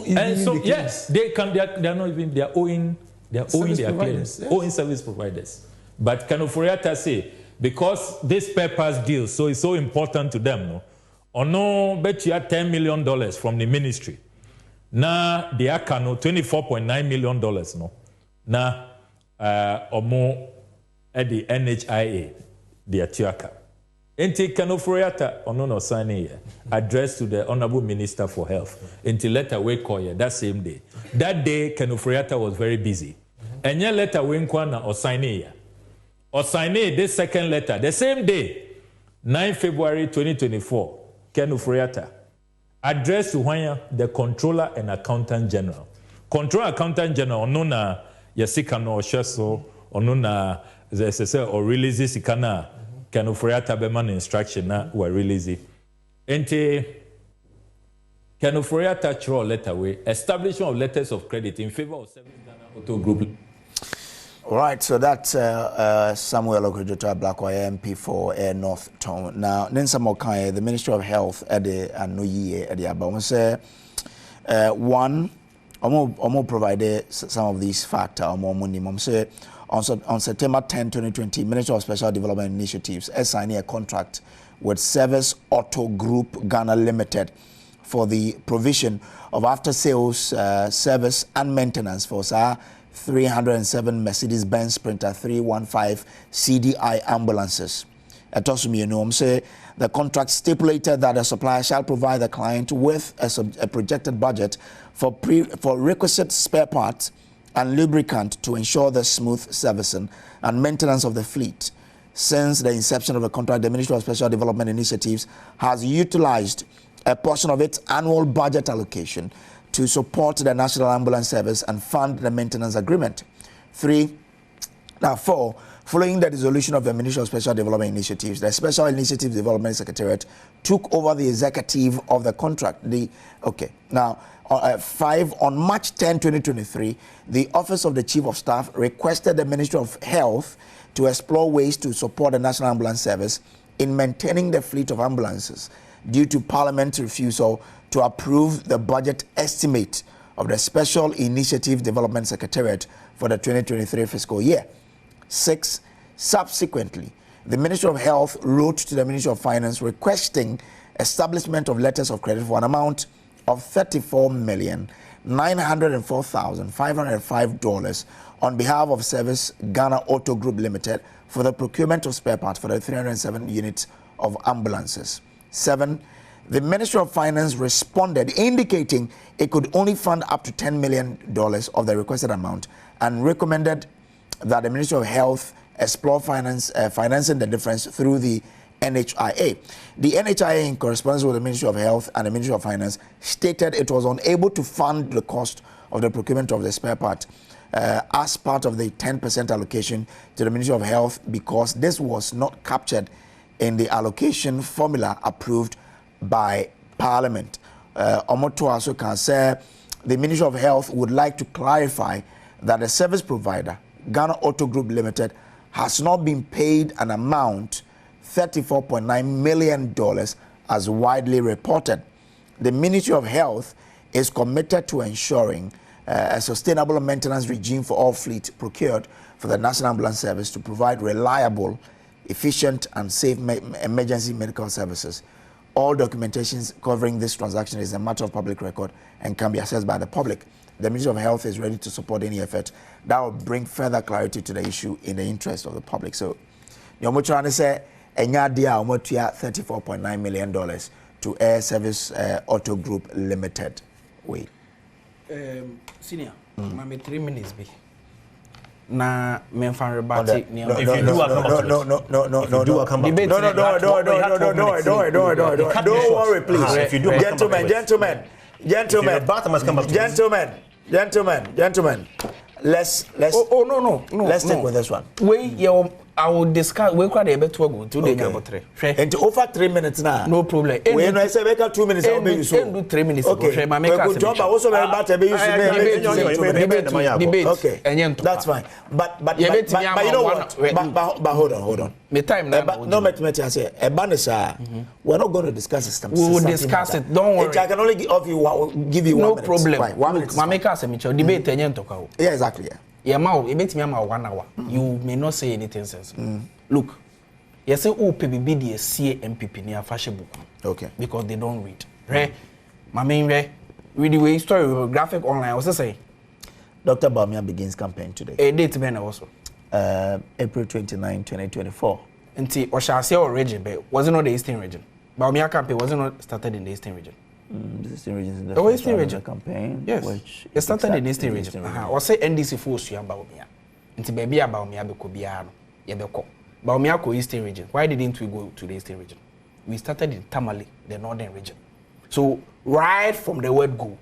Speaker 12: And so yes, they are not even they are owing their clearance, owing service providers. But Ken Oforiatta say because this spare parts deal so it's so important to them, no, or no bet you had $10 million from the ministry. Now they are $24.9 million, no. Now or more at the NHIA, the Atiaka. Enti Kanoforiata onono signing address to the Honorable Minister for Health. Enti letter we call that same day. That day Kanoforiata was very busy. And your letter we na or signing this second letter the same day, 9 February 2024. Kanoforiata addressed to the Controller and Accountant General. Controller Accountant General onona yasika no sheso onona zesese or release sikana Kanoforiata beman instruction na were release. Ente Kanoforiata chro letter way establishment of letters of credit in favor of Service Ghana Auto Group.
Speaker 1: All right, so that's Samuel Okudjota Blackwire MP for North Town. Now, Nensa Mokai, the Ministry of Health at the Anoye at the Abba, say one, Omo provided some of these factors. Omo say on September 10, 2020, Ministry of Special Development Initiatives signed a contract with Service Auto Group Ghana Limited for the provision of after-sales service and maintenance for 307 Mercedes-Benz Sprinter 315 CDI ambulances. Say the contract stipulated that the supplier shall provide the client with a projected budget for requisite spare parts and lubricant to ensure the smooth servicing and maintenance of the fleet. Since the inception of the contract, the Ministry of Special Development Initiatives has utilized a portion of its annual budget allocation to support the National Ambulance Service and fund the maintenance agreement. 4, following the dissolution of the Ministry of Special Development Initiatives, the Special Initiatives Development Secretariat took over the executive of the contract. 5, on March 10, 2023, the Office of the Chief of Staff requested the Ministry of Health to explore ways to support the National Ambulance Service in maintaining the fleet of ambulances due to Parliament's refusal to approve the budget estimate of the Special Initiative Development Secretariat for the 2023 fiscal year. 6, subsequently, the Ministry of Health wrote to the Ministry of Finance requesting establishment of letters of credit for an amount of $34,904,505 on behalf of Service Ghana Auto Group Limited for the procurement of spare parts for the 307 units of ambulances. 7, the Ministry of Finance responded indicating it could only fund up to $10 million of the requested amount and recommended that the Ministry of Health explore financing the difference through the NHIA. The NHIA, in correspondence with the Ministry of Health and the Ministry of Finance, stated it was unable to fund the cost of the procurement of the spare part as part of the 10% allocation to the Ministry of Health because this was not captured in the allocation formula approved by Parliament. Omoto also can say the Ministry of Health would like to clarify that the service provider, Ghana Auto Group Limited, has not been paid an amount, $34.9 million, as widely reported. The Ministry of Health is committed to ensuring a sustainable maintenance regime for all fleet procured for the National Ambulance Service to provide reliable, efficient, and safe emergency medical services. All documentations covering this transaction is a matter of public record and can be accessed by the public. The Ministry of Health is ready to support any effort that will bring further clarity to the issue in the interest of the public. So, you're trying to say, $34.9 million to Air Service Auto Group Limited. Wait.
Speaker 2: Senior, maybe 3 minutes be. Na me fan rebate
Speaker 11: if you do I come back to it.
Speaker 1: Don't worry, please.
Speaker 11: If you do,
Speaker 1: gentlemen, let's let's stick with this one.
Speaker 2: I will discuss. We quite able to go to the number 3.
Speaker 1: And over 3 minutes now.
Speaker 2: No problem.
Speaker 1: We no say make 2 minutes. I'll be so.
Speaker 2: Do 3 minutes.
Speaker 1: Okay.
Speaker 2: My make
Speaker 1: good job. Also very bad.
Speaker 2: Debate.
Speaker 1: Okay. That's fine. But you know what? But hold on.
Speaker 2: Me time now.
Speaker 1: No, I say we're not going to discuss system.
Speaker 2: We will discuss it. Don't worry.
Speaker 1: I can only give you 1 minute.
Speaker 2: No problem.
Speaker 1: Fine. 1 minute.
Speaker 2: My make us a debate. Enyen
Speaker 1: Yeah, exactly.
Speaker 2: Yeah, me 1 hour. You may not say anything sensible. Look, you say PBB the CMPP near fashion book.
Speaker 1: Okay.
Speaker 2: Because they don't read. Right? My main read the way story graphic online. What's I say?
Speaker 1: Dr. Bawumia begins campaign today.
Speaker 2: A date man also.
Speaker 1: April 29, 2024.
Speaker 2: Nti Oshase or region, but wasn't not the Eastern region. Baumia campaign wasn't not started in the Eastern region.
Speaker 1: The Eastern region is the
Speaker 2: Eastern region
Speaker 1: campaign.
Speaker 2: Yes,
Speaker 1: which
Speaker 2: it started in the Eastern region. Or say NDC force you about Baumia. Nti baby about Baumia beko biano. Yebeko. Baumia ko Eastern region. Why didn't we go to the Eastern region? We started in Tamale, the northern region. So right from the word go,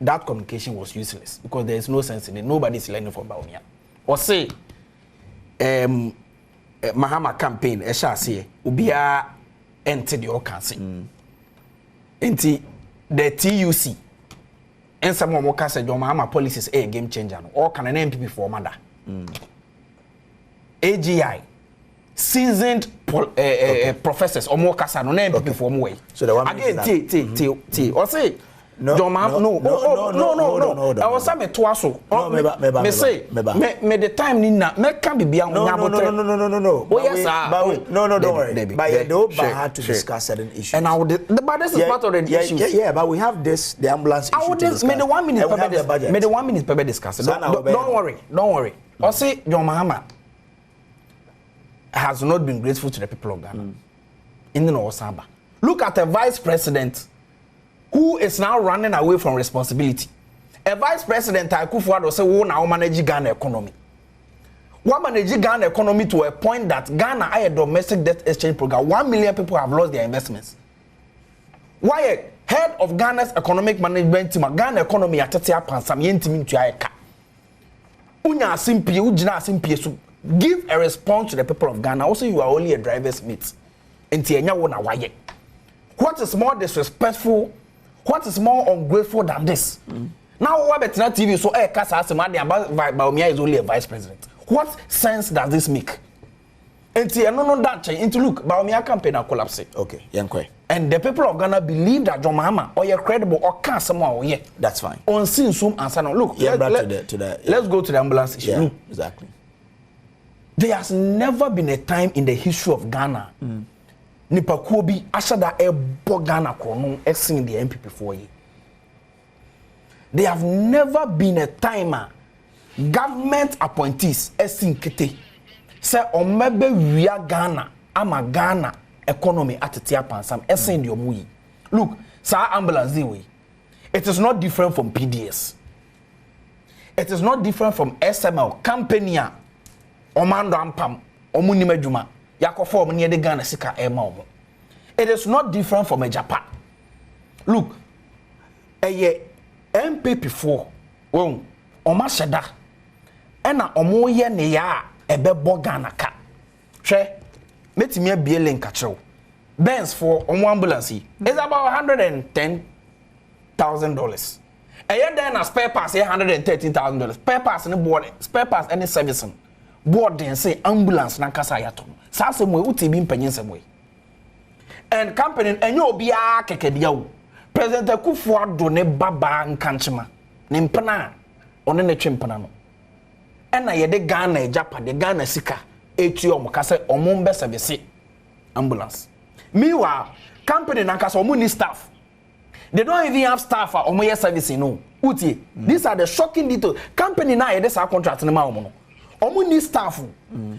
Speaker 2: that communication was useless because there is no sense in it. Nobody's learning from Baumia. Or say Mahama campaign, Eshase, Ubia ente the Okansi. Enti the TUC and some more can say John Mahama policies a game changer. Or can an MPP for mother. AGI, seasoned professors or more casa no MPP for more. So the one again, or say. No, John Mahama, no. I was saying twaso. Me say, me the time ni na me can be beyond.
Speaker 1: No. Oh yes, sir. No, don't worry. But yeah, though, but I had to discuss certain issues.
Speaker 2: And I would. But this is part of the issues.
Speaker 1: Yeah. But we have this, the ambulance issue.
Speaker 2: I would just made the 1 minute. Made the 1 minute per discuss. Don't worry. I say John Mahama has not been grateful to the people of Ghana. In the Osaba, look at the vice president who is now running away from responsibility. A vice president Akufo-Addo say, "We now manage Ghana economy. We manage Ghana economy to a point that Ghana a domestic debt exchange program. 1 million people have lost their investments. Why a head of Ghana's economic management team, Ghana economy atatia pansam yentimi ntuaeka. Unya asimpi, ujina asimpi so give a response to the people of Ghana. Also, you are only a driver's mate. Enti enya wo na waye. What is more disrespectful? What is more ungrateful than this? Now, what better TV so Kasa Baumia is only a vice president. What sense does this make? And that change. Into look, Baumia campaign are collapsing.
Speaker 1: Okay, Yankwe.
Speaker 2: And the people of Ghana believe that John Mahama or you're credible or can't someone. Yeah,
Speaker 1: that's fine.
Speaker 2: On seeing some answer. Look, let's go to the ambulance issue.
Speaker 1: Yeah, exactly.
Speaker 2: There has never been a time in the history of Ghana. Nipakuo bi ashada ebo Ghana krono esin the MPP for ye. There have never been a time government appointees esin kete say omebe wia Ghana ama Ghana economy atetia pansam esin the omu yi. Look, sa ambulance way. It is not different from PDS. It is not different from SML company omando ampam omuni medjuma. Ghana sika it is not different from a Japan. Look, a MPP4 Omashada and a Omoye Neya a bebo Ghana ka. She met me a BLN catcho. Benz for ambulance is about $110,000. A year then a spare parts $113,000. Spare parts in the board, spare parts any servicing. Board then say ambulance na kasa yato. Sa se mo uti bi mpanyin se mo. And company enye obi a kekedia wo. President Akufo-Addo ne baba nkanchema. Ne mpana one ne twempana no. Na ye de Ghana ejapa de Ghana sika etu omo ka se omo mbe service ambulance. Meanwhile, company na kasa omo ni staff. They don't even have staff for omo ye service no. Uti. These are the shocking details. Company na ye de sa contract ne ma omo no. Omuni staff.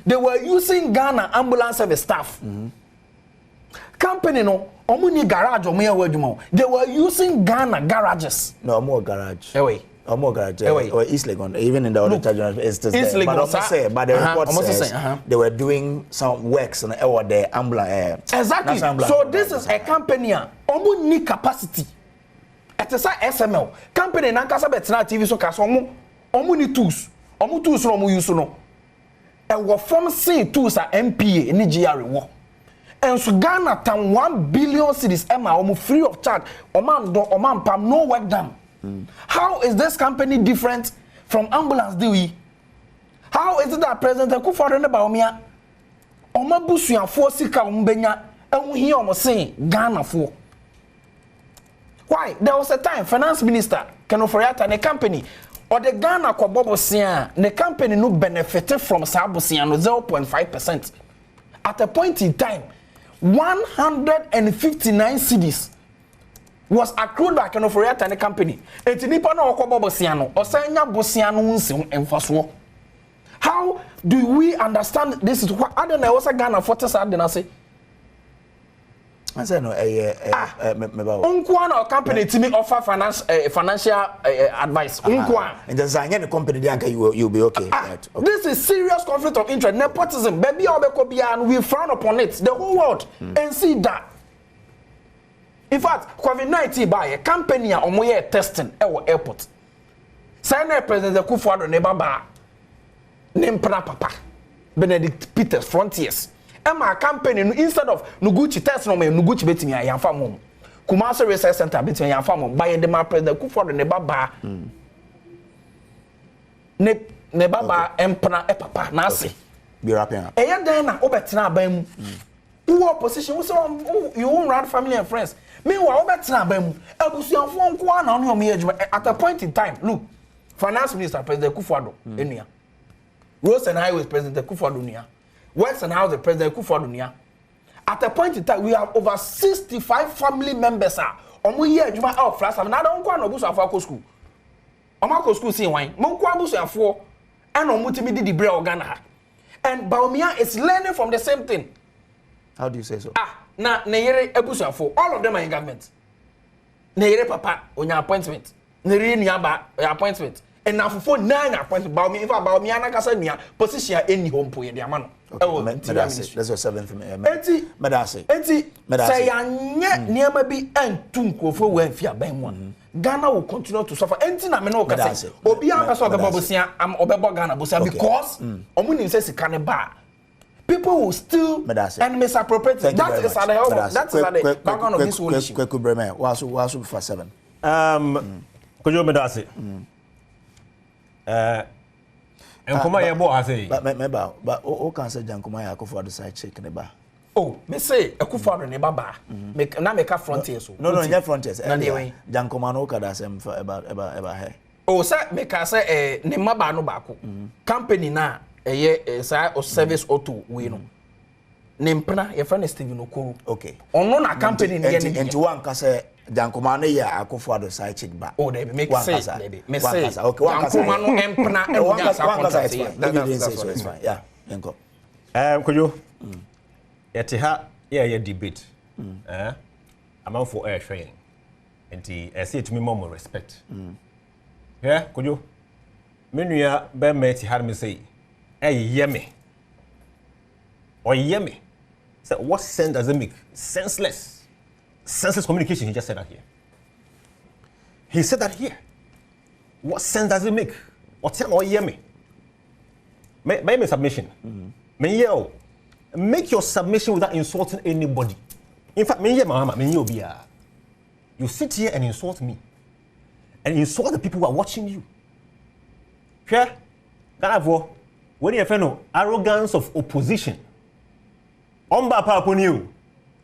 Speaker 2: They were using Ghana ambulance service staff. Company no, omuni garage they were using Ghana garages.
Speaker 1: No, more garage.
Speaker 2: Anyway.
Speaker 1: More garage. Or East Legon. Even in the other charge it's there. But the report says they were doing some works on the ambulance.
Speaker 2: Exactly. So this is a company omuni capacity. It is a SML. Company nankasa betina TV so kaso omuni tools. Omu tools no mu use no. E wo form say tools are MPA ni GR wo. And so Ghana tan 1 billion cedis ema omu free of charge. Oman pam no work done. How is this company different from ambulance deal? How is it that President Akufo-Addo ne Baumia oma busuafo sika ombenya enhu hi omo say Ghana fo? Why? There was a time finance minister Kenoforiata and a company or the Ghana Kobobosia, the company no benefited from Sabusia no 0.5%. At a point in time, 159 cedis was accrued by Kenoforiata and the company. Etinipa no Kobobosiano, or Sanya Bosiano unsi emfaso. How Do we understand this is what I don't know what's a Ghana for this I didn't say.
Speaker 1: I said no
Speaker 2: Unkwana company to me offer financial advice. Unkwana.
Speaker 1: And just any company you'll be okay. Right. Okay.
Speaker 2: This is serious conflict of interest. Nepotism. Baby and we frown upon it. The whole world and see that. In fact, COVID-19 by a company or more testing at airport. Sign President Kufuor ne baba. Name papa. Benedict Peters Frontiers. My company instead of Nuguchi test no me Nuguchi betimi ya yamfa mom. Kumasi Research Center betimi ya yamfa mom. By the man President Kufuor ne baba. Ne baba empana e papa na ase.
Speaker 1: Be wrapping up.
Speaker 2: Eya den na obetena aban mu. Who opposition we say you own run family and friends. Meanwhile obetena aban mu. Abusuanfo nko na no me adwuma at a point in time. Look, Finance Minister President Kufuor enua. Roads and Highways President Kufuor enua. Works and House the President Kufuor. At a point in time, we have over 65 family members. We hear Juma out flash. I don't want to go to our school. I'm school seeing wine. Monkwa and four and on multimedia the bread organa. And Baumia is learning from the same thing.
Speaker 1: How do you say so?
Speaker 2: Na Nere Ebusa for all of them are in government. Nere Papa on your appointment. Nere Niaba appointment. And now for 9 appointments, Baumia Nakasa position any home point the amano.
Speaker 1: That's your 7th. Medasi.
Speaker 2: Say near be and tunko for when fear ben one. Ghana will continue to suffer. Enti na me no ka say. Obi an person be bobosia am obebo Ghana bosia because omuni say sikane ba. People will still and misappropriate. That is at the help. That is at the background of this whole issue.
Speaker 1: Kweku Breme. Wasu for 7.
Speaker 11: Kojo Medasi. Nkoma ye bo ase
Speaker 1: but o can say Jankoma ya Kufuor the side check ne ba.
Speaker 2: Oh, me say Kufuor ne baba. Make na make frontiers so.
Speaker 1: No, not frontiers. Jankoma no ka da sem for about here.
Speaker 2: Oh, say make say ne maba no ba ko. Company na ye say o service auto we no. Ne mpna ye friend Steven Okoro.
Speaker 1: Okay.
Speaker 2: Ono na company ne ye ne.
Speaker 1: Enti wan ka say Jankoma no ya Kufuor the side check ba.
Speaker 2: Oh, they make say baby. Me say
Speaker 1: okay,
Speaker 2: Jankoma no empna e wan kasa contract.
Speaker 1: That's so it's fine. Yeah, enko.
Speaker 11: Kojo. Yete ha ye debate. Amanfo hwehwe. Enti say to me more respect. Yeah, Kojo. Menua be meti har me say yeme. Or yeme. So what sense does it make? Senseless communication. He just said that here. He said that here. What sense does it make? Or tell or hear me? Make me submission. Make your submission without insulting anybody. In fact, you sit here and insult me. And insult the people who are watching you. Sure? When you have arrogance of opposition. Omba power upon you.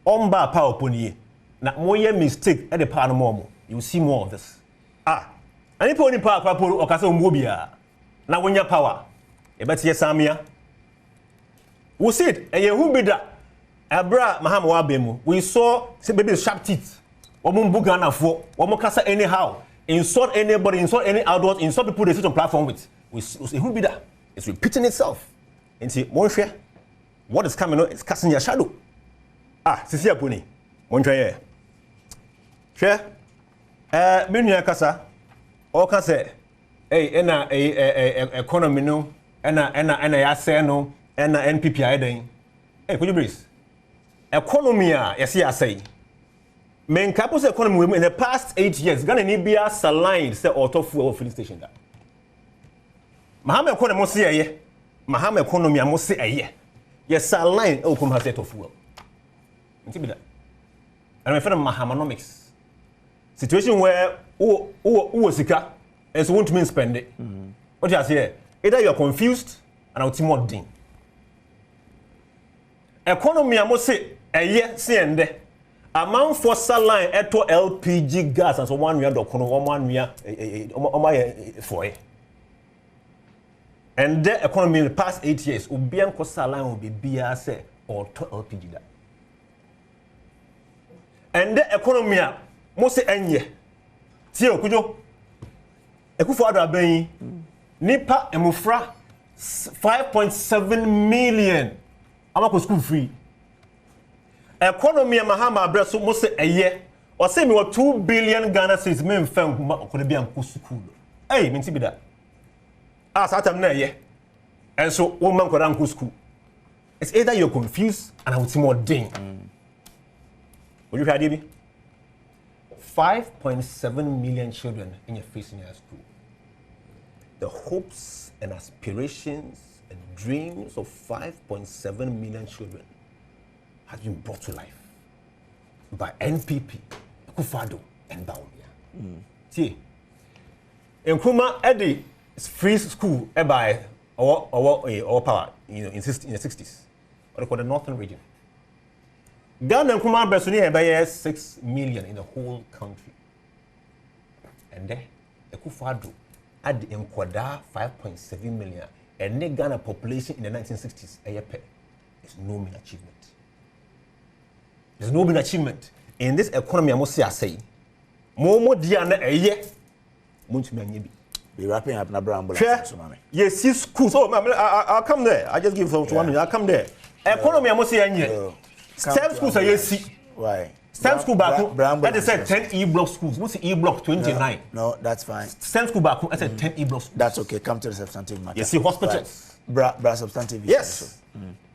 Speaker 11: Omba power upon you. Now, more mistake at the part of Momo. You see more of this. And if you power or Casa Mobia, now when your power, you better yes, Samia. We said, and you who be that? Abra Maham Wabemu, we saw baby sharp teeth. Bugana for, Casa anyhow. Insult anybody, insult any adult, insult people they sit on platform with. We say, who be that? It's repeating itself. And see, more fair. What is coming on is casting your shadow. Sisia Puni. Montraye. Sure. Minya kasa. O ka say, ena economy no, ena ya say no, ena NPP ai den. Could you please? Economy yes ya say. Men campus economy in the past 8 years, Ghana ni bia saline say auto fuel filling station da. Mahama economy mo say eye. Mahama economy mo say eye. Yes saline o come has auto fuel. Nti that. And my friend Mahamanomics. Situation where who sika and so won't mean spend it. What you say? Either you are confused and ultimately. Economy I must say a year see amount for saline eto LPG gas and so 1 year dokono 1 year for it. And the economy in the past 8 years obian ko saline will be bia say or to LPG that. And the economy most enye ti okujo Kufuor aben nipa emufra 5.7 million. I'm going school free. Economy Mahama Bresso must say a year. Or say me 2 billion Ghana cedis men found could be on school. Hey, mean to be that. As at am yeah. And so woman could run school. It's either you're confused and I would see more ding. Would you hear me? 5.7 million children in your face in your school. The hopes and aspirations and dreams of 5.7 million children has been brought to life by NPP, Akufo-Addo, and Bawumia. See, in Kuma, Eddie is free school by our power, in the 60s, what they call the Northern region. Ghana and Kuma Besuni have 6 million in the whole country. And then, Akufo-Addo had the Nkwada 5.7 million, and the Ghana population in the 1960s, it's no mean achievement. There's no mean achievement. In this economy, I must say, more Diana a year,
Speaker 1: be wrapping up Nabram.
Speaker 11: Yes, see schools. Oh, I'll come there. I just give them to 1 minute. I'll come there. Economy, I must say, STEM schools are yes.
Speaker 1: Why?
Speaker 11: STEM school back home. That is said 10 E-block schools. What's the E-block 29?
Speaker 1: No, that's fine.
Speaker 11: STEM school back home. I said 10 E-block schools.
Speaker 1: That's okay. Come to the substantive matter.
Speaker 11: You see hospitals.
Speaker 1: Bra substantive.
Speaker 11: Yes.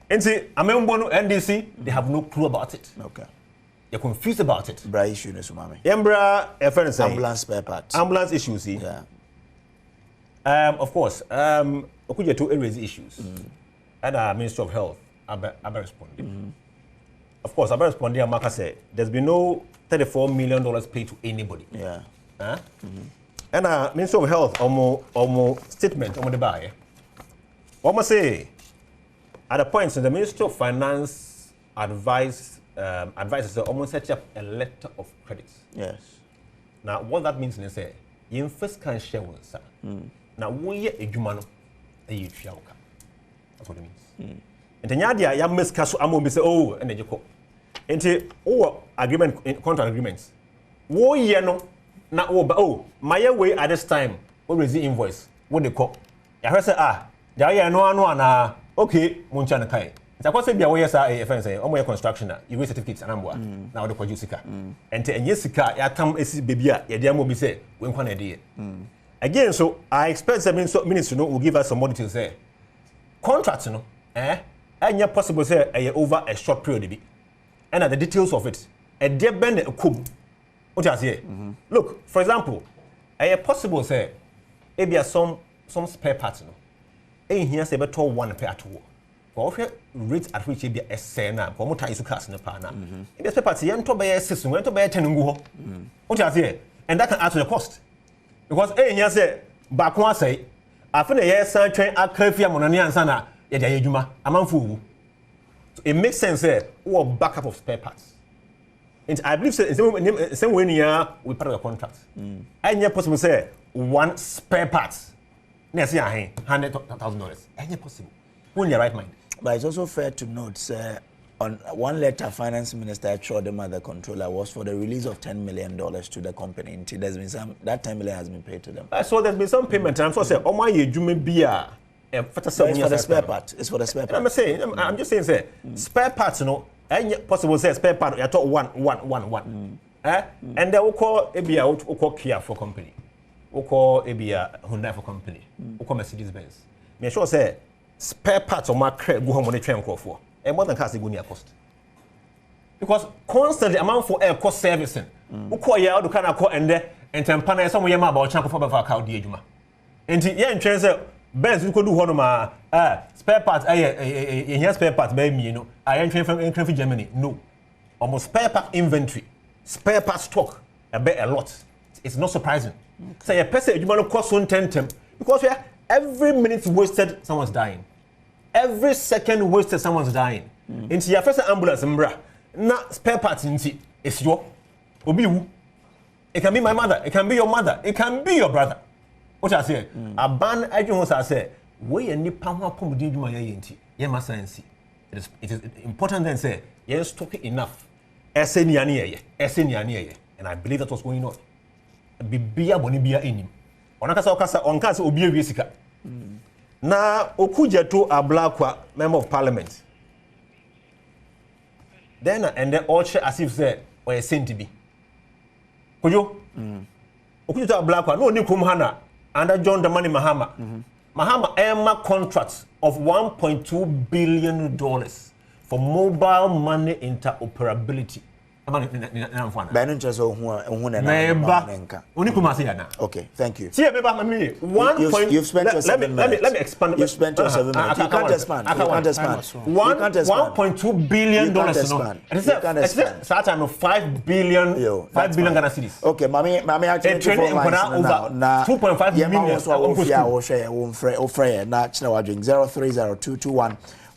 Speaker 11: And see, NDC, they have no clue about it.
Speaker 1: Okay.
Speaker 11: They're confused about it.
Speaker 1: Bra issue, Nesumami.
Speaker 11: Embra, a friend say.
Speaker 1: Ambulance spare parts.
Speaker 11: Ambulance issues, see.
Speaker 1: Yeah.
Speaker 11: Of course, Okuja to raise issues. And our Minister of Health, Abba responded. Of course, Abba responded, and Maka said, there's been no $34 million paid to anybody.
Speaker 1: Yeah.
Speaker 11: And our Minister of Health, almost statement, the buy. Almost say, at a point, so the Minister of Finance advises almost set up a letter of credit.
Speaker 1: Yes.
Speaker 11: Now, what that means is say, you first can share with us. Now, we are a human, a shall. That's what it means. And then Yadia, ya miss Casu Amo be say, oh, and then you call. And agreement, contract agreements. Wo ye no, na oh, my way at this time, what is the invoice? What they call? I heard say, there no, okay, Munchana Kai. It's a question be away as a friend say, oh, my construction, you raise certificates and I'm now the Kojusica. And Jessica, ya come is baby, ya dear be say, when one idea. Again, so I expect the minister will give us some more details there. Contracts, and yet possible say over a short period. And the details of it, a dear bend a coup. What I say? Look, for example, a possible say, maybe some spare parts, here say better one pair to work. For rate at which be a sena, for more ties to cast in the pana. If the spare parts, you enter by a system, went to buy a tenungo. What I say? And that can add to the cost. Because here say, back one say, after the year, son train at Crefia Monania and Sana, Yajuma, a man fool. It makes sense there, or backup of spare parts. And I believe same way near we part of the contract. And yet possible say one spare parts. Next year, $100,000. And yet possible. When you're right mind.
Speaker 1: But it's also fair to note, on one letter, Finance Minister assured the mother controller was for the release of $10 million to the company. Until there's been that $10 million has been paid to them.
Speaker 11: So there's been some payment, and I'm so say, oh my, you may be a.
Speaker 1: It's for the spare part. It's for the spare part.
Speaker 11: I'm just saying, say, spare parts, and possible say spare part. I thought one. And they will call ABA, will call Kia for company, will call ABA Hyundai for company, will call Mercedes Benz. Me sure say spare parts of my credit go home on the train call for, and more than cast the good cost. Because constantly amount for air cost servicing, who call you out to kind of call and there and tempana some way about chunk for a cow diejuma. And yeah, in terms of Benz, you could do one of my spare parts. Here spare parts, baby. I ain't from Germany. No, almost spare part inventory, spare part stock. A lot. It's not surprising. So a person you want to cost 110 because every minute wasted, someone's dying. Every second wasted, someone's dying. Into your first ambulance, not spare parts. It's your obi. It can be my mother. It can be your mother. It can be your brother. What I say, a ban agents I say, we any power pump did my yenti. Ye must say, it is important then say, yes, stock enough. SNYA, and I believe that was going on. Bibia bonibia in him. On a casa, on casa, Obia Visica. na okujeto Ablakwa member of parliament then and then all share as if say we sent to be kojo okujeto Ablakwa no ni kum hana under John Dramani Mahama Mahama Emma contract of $1.2 billion for mobile money interoperability.
Speaker 1: Okay, thank you.
Speaker 11: You've
Speaker 1: spent your 7 minutes.
Speaker 11: Let me expand.
Speaker 1: You've spent your 7 minutes. You can't expand.
Speaker 11: $1.2 billion. It's that time of 5 billion Ghana cedis.
Speaker 1: Okay, Mami actually training now.
Speaker 11: 2.5 million.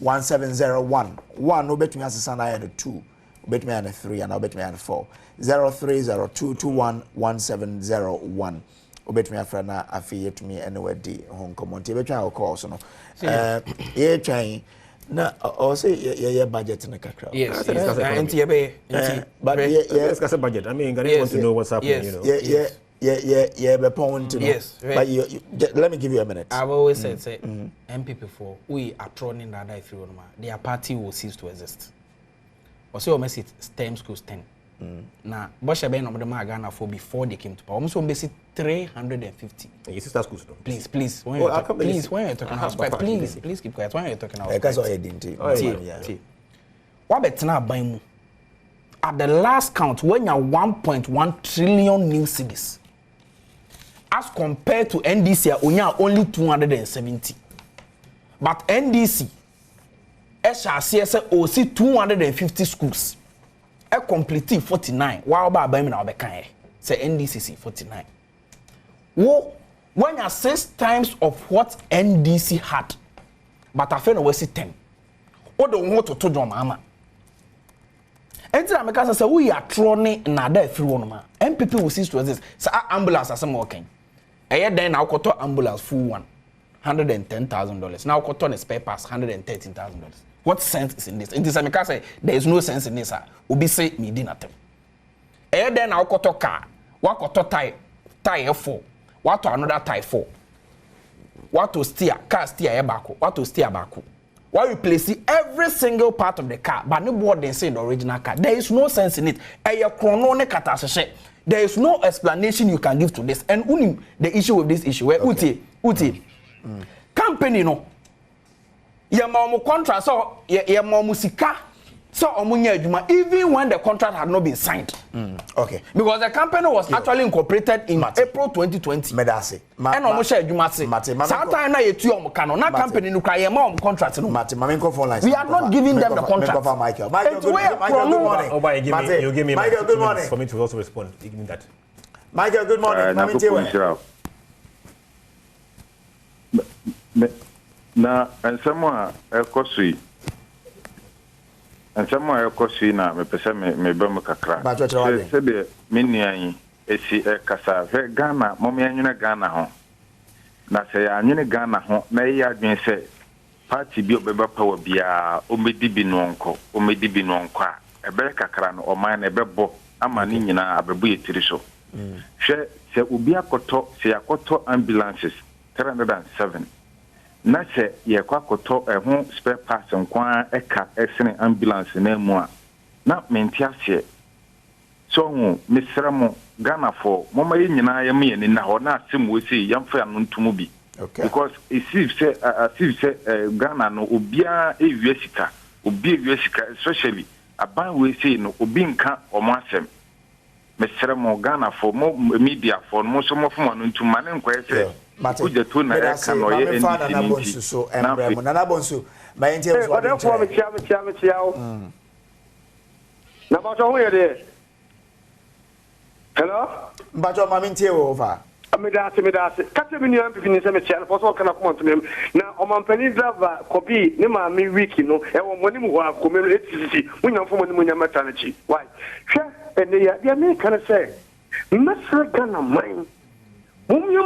Speaker 1: 03022111701. One, no bet me as a son, I had a 2. Bet me and a 3, and I'll bet me and a 4. 03022111701. Bet me a friend, I fear to me anywhere D home community. Bet me I'll call so no. Yeah, trying. No, also yeah budget in the kakra.
Speaker 2: Yes,
Speaker 11: but yeah, discuss a budget. I mean, I want to know what's happening. You know.
Speaker 1: Yeah, but point to know.
Speaker 2: Yes,
Speaker 1: but you, let me give you a minute.
Speaker 2: I've always said, MPP for we are thrown in that through their party will cease to exist. Or say, almost STEM schools 10. Now, Bosch Ben of the Magana for before they came to power. Almost basic 350.
Speaker 11: Your sister schools.
Speaker 2: Please, when you're talking about, please keep quiet. When you're talking about,
Speaker 1: because I didn't.
Speaker 2: What bet now by mu? At the last count, when you're 1.1 trillion new cities, as compared to NDC, only 270. But NDC, SRCS, see 250 schools. A complete 49. While by me now be kind. Say NDCC 49. Wo when you 6 times of what NDC had, but I feel we see 10. What don't want to do mama. Enti America say we are throwing na da free one ma. MPP will cease to exist. Say ambulance as some working. Eye then now koto ambulance full one. $110,000. Now koto spare parts $113,000. What sense is in this? In this America say there is no sense in this. Obi say me di nothing. Eye then now koto car. What koto tire 4. What to another tire 4. What to steer car steer bako. What to steer bako. Why you place every single part of the car, but no more than say the original car. There is no sense in it. There is no explanation you can give to this. And the issue with this issue, where Uti, company no, your mom contract so your mom sika so even when the contract had not been signed.
Speaker 1: Okay.
Speaker 2: Because the company was actually incorporated in April 2020.
Speaker 1: Medasi.
Speaker 2: And almost share you must say. Sometimes I you cano. Not company no cry mom contract no. We are not giving them the contract.
Speaker 1: Michael, good morning.
Speaker 11: You give me
Speaker 1: Michael, good morning.
Speaker 11: For me to also respond. Give me that.
Speaker 1: Michael, good morning.
Speaker 13: Na ensemo ekosi and some more cosina, me pesa me bama kakra. Said the minian esi kasa Ghana, mommy and Ghana home. Na say anyine Ghana home, na ya adwen say party bi obeba power bia omedi bi no nko a ebe kakra no o man ebebo ama ni nyina abebu yetiri so. Hwe se obi akoto se akoto ambulances 307. Na se ye kwakoto ho spare parts nkwa eka esene ambulance na mu a na mentiase so hu misramo Ghana for mama ye nyina ye me na ho na asem we say yamfa ya no ntumu bi because it seems say Ghana no obia ewie sika especially aban we say no obi nka omo asem misramo Ghana for mo media for mo so mo fo no ntumu mane nkwa say Kuja tu na eka no ye NDC
Speaker 1: so Nabonsu my NTM was
Speaker 14: what for me chiao na ba so we dey hello
Speaker 1: mbajo ma mintie over
Speaker 14: amedase kate bi ni MPP ni se me chiao for so kana comment me na o mampani driver kobi ni ma mi wiki no e wo moni mu ho akomero etisi munya fo moni munya mata na chi why hwe ene ya me kana say mesra Ghana mine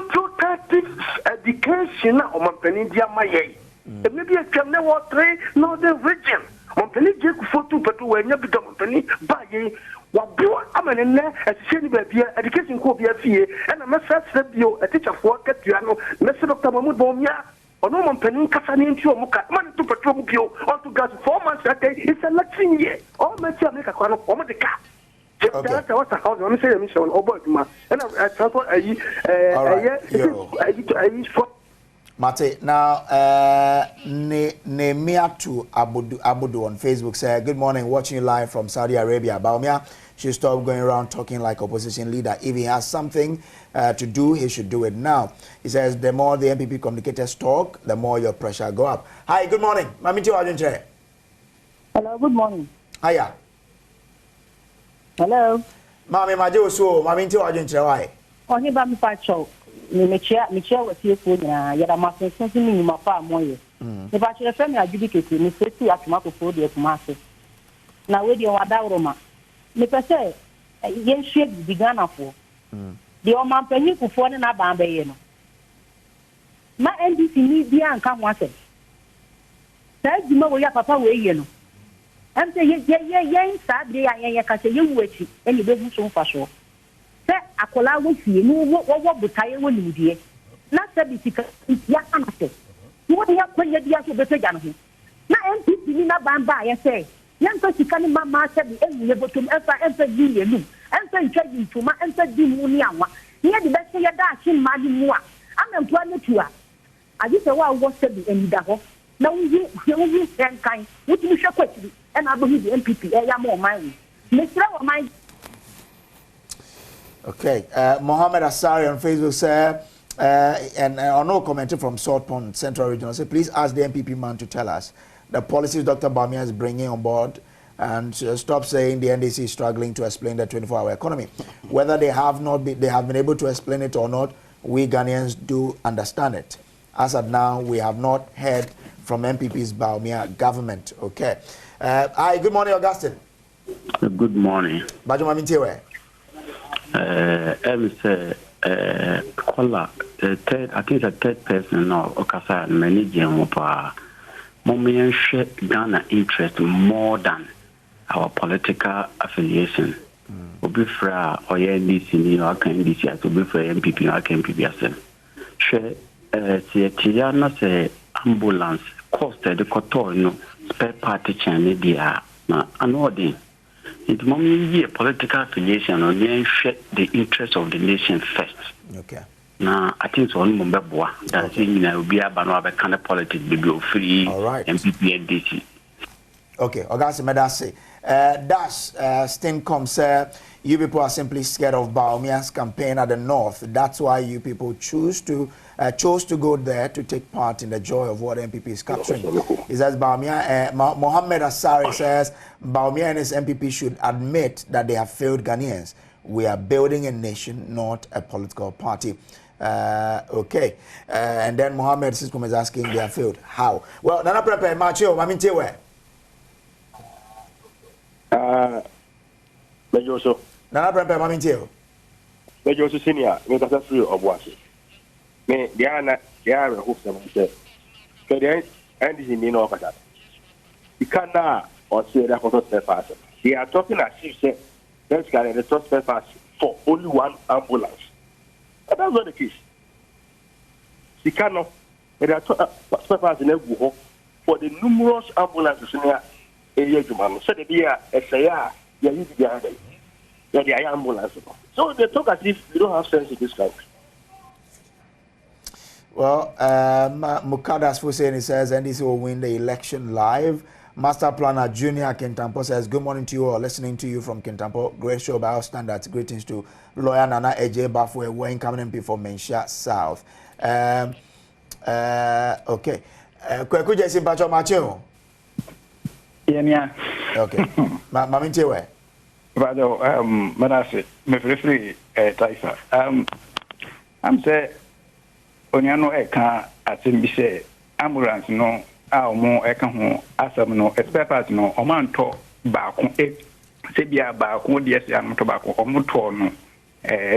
Speaker 14: protective education na omampani dia maye. E maybe a kemne wa 3 northern region. Omampani je ku foto petu wa nya biga omampani baye wa bo amane na asise ba bia education ko bia fie e na message bio a teacher for ketua no message Dr. Mahmoud Bomia ono mo mpanin kasa ne nti o muka man to petrol bio or to gas 4 months okay it's a election year all my team make kwano o mo de ka okay what's the house I'm saying mission about ma and I transport
Speaker 1: Mate, now Nemiatu Abudu on Facebook said, good morning, watching you live from Saudi Arabia. Baumia should stop going around talking like opposition leader. If he has something to do, he should do it now. He says, the more the MPP communicators talk, the more your pressure go up. Hi, good morning. Mamiti Wajunche.
Speaker 15: Hello, good morning.
Speaker 1: Hiya.
Speaker 15: Hello.
Speaker 1: Mami Majo so, Mamiti Wajunche, why?
Speaker 15: Oh, he ba mi pacho. Me chair was here for ya ma sense ni ma fa moye. Me ba chere fe me adjudicate me safety atuma ko for the kumase. Na we dey wada roma. Me pese yen hwe bi Ghana for. The oman panyi ku for na ba be ye no. Ma NDC ni bia nka ho ase. Sa djuma wo ya papa we ye no. Am say ye sa de ya ka se ye wuachi eni be hu so fa so. Se akola wo fie no wo butaye wo nimdie na se bisika ya anase wo ya kwanya dia so beteja no na MPP ni na bamba ya se yanto sika ni mama se bi enye botum enfa di yenu enfa ntwaji ntuma enfa di mu ni anwa ni de be se ya da achi ma di mu a amempo anetua agi se wa wo se bi enida ho na wo yi enkan wo ti hwe kwatiri e na abohi di MPP e ya mo man me sira wo man.
Speaker 1: Okay, Mohammed Asari on Facebook said, and no commented from Salt Pond Central Regional, said, please ask the MPP man to tell us the policies Dr. Bawumia is bringing on board and stop saying the NDC is struggling to explain the 24-hour economy. Whether they have been able to explain it or not, we Ghanaians do understand it. As of now, we have not heard from MPP's Bawumia government. Okay. Hi, good morning, Augustine.
Speaker 16: Good morning.
Speaker 1: Bajuma Mintewe.
Speaker 16: Kola, I think the third person now, Okasa, managing Momian share Ghana interest more than our political affiliation. Obifra or NDC, no, I can NDC, to be for MPP, no, I can MPP. Share, Tiana say ambulance cost the Kotor, no, spare party channel, dia, an it mommy a political affiliation or the interest of the nation first.
Speaker 1: Okay.
Speaker 16: Now I think so on Mumbabwa. That's in will be a banana kind of politics be free MPP NDC.
Speaker 1: Okay, August Medase. Dash Stincom said you people are simply scared of Bawumia's campaign at the north. That's why you people chose to go there to take part in the joy of what MPP is capturing. He says Mohammed Asari says Bawumia and his MPP should admit that they have failed Ghanaians. We are building a nation, not a political party. Okay. And then Mohammed Siskom is asking they have failed. How? Well, Nana Prepe, Macho, Mamintewe.
Speaker 17: Mejoso.
Speaker 1: Nana Prepe, Maminteo.
Speaker 17: Mejoso Senior, make us a free of what? Me, Diana, who said, and is in the north. You cannot or say that for the person. They are talking as if say, let's get the trust papers for only one ambulance. But that's not the case. You cannot, there are papers in every home for the numerous ambulances in there. So they be a SIA, they are using the other. They are ambulance. So they talk as if we don't have sense in this country.
Speaker 1: Well, Mukadas Hussein says NDC will win the election live. Master Planner Junior Kintampo says, good morning to you all, listening to you from Kintampo. Great show by our standards. Greetings to lawyer Nana Eje Bafwe, who incoming MP for Mensha South. Okay. Kweku Jesse Pacho Macho.
Speaker 18: Yeah.
Speaker 1: Okay. Mamintewe.
Speaker 18: Brother, Manase, me free Taifa. I'm say Onyano Eka Atimbise ambulance no mo eka ho asam no spare part no omanto ba ko sebia ba ko de sia no to ba ko omoto no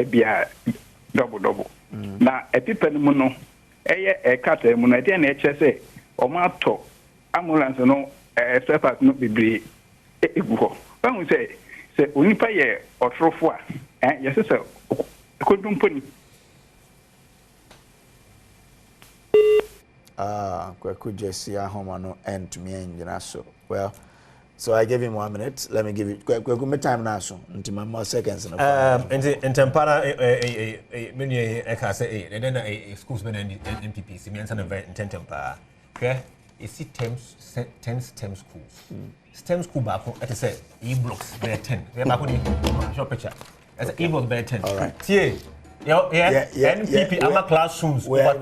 Speaker 18: bia double na epipa no mu no eye ekata mu na de na eche se omato ambulance no spare part no bibiri egu ho ba hu se onipa ye otrofo a yese se kodumponi.
Speaker 1: Kweku Jesse Ahomano and to me and so. Well, so I gave him 1 minute. Let me give it. Kweku me time now so. Until more seconds.
Speaker 11: In Tempara, many I say, and then a schools men and MPP, Siemens and event in Tempara. Okay, you see STEM schools. STEM school back at say e-blocks bear 10. They're back on the short picture. As e-blocks bear 10. All right. Yeah, NPP, our classrooms.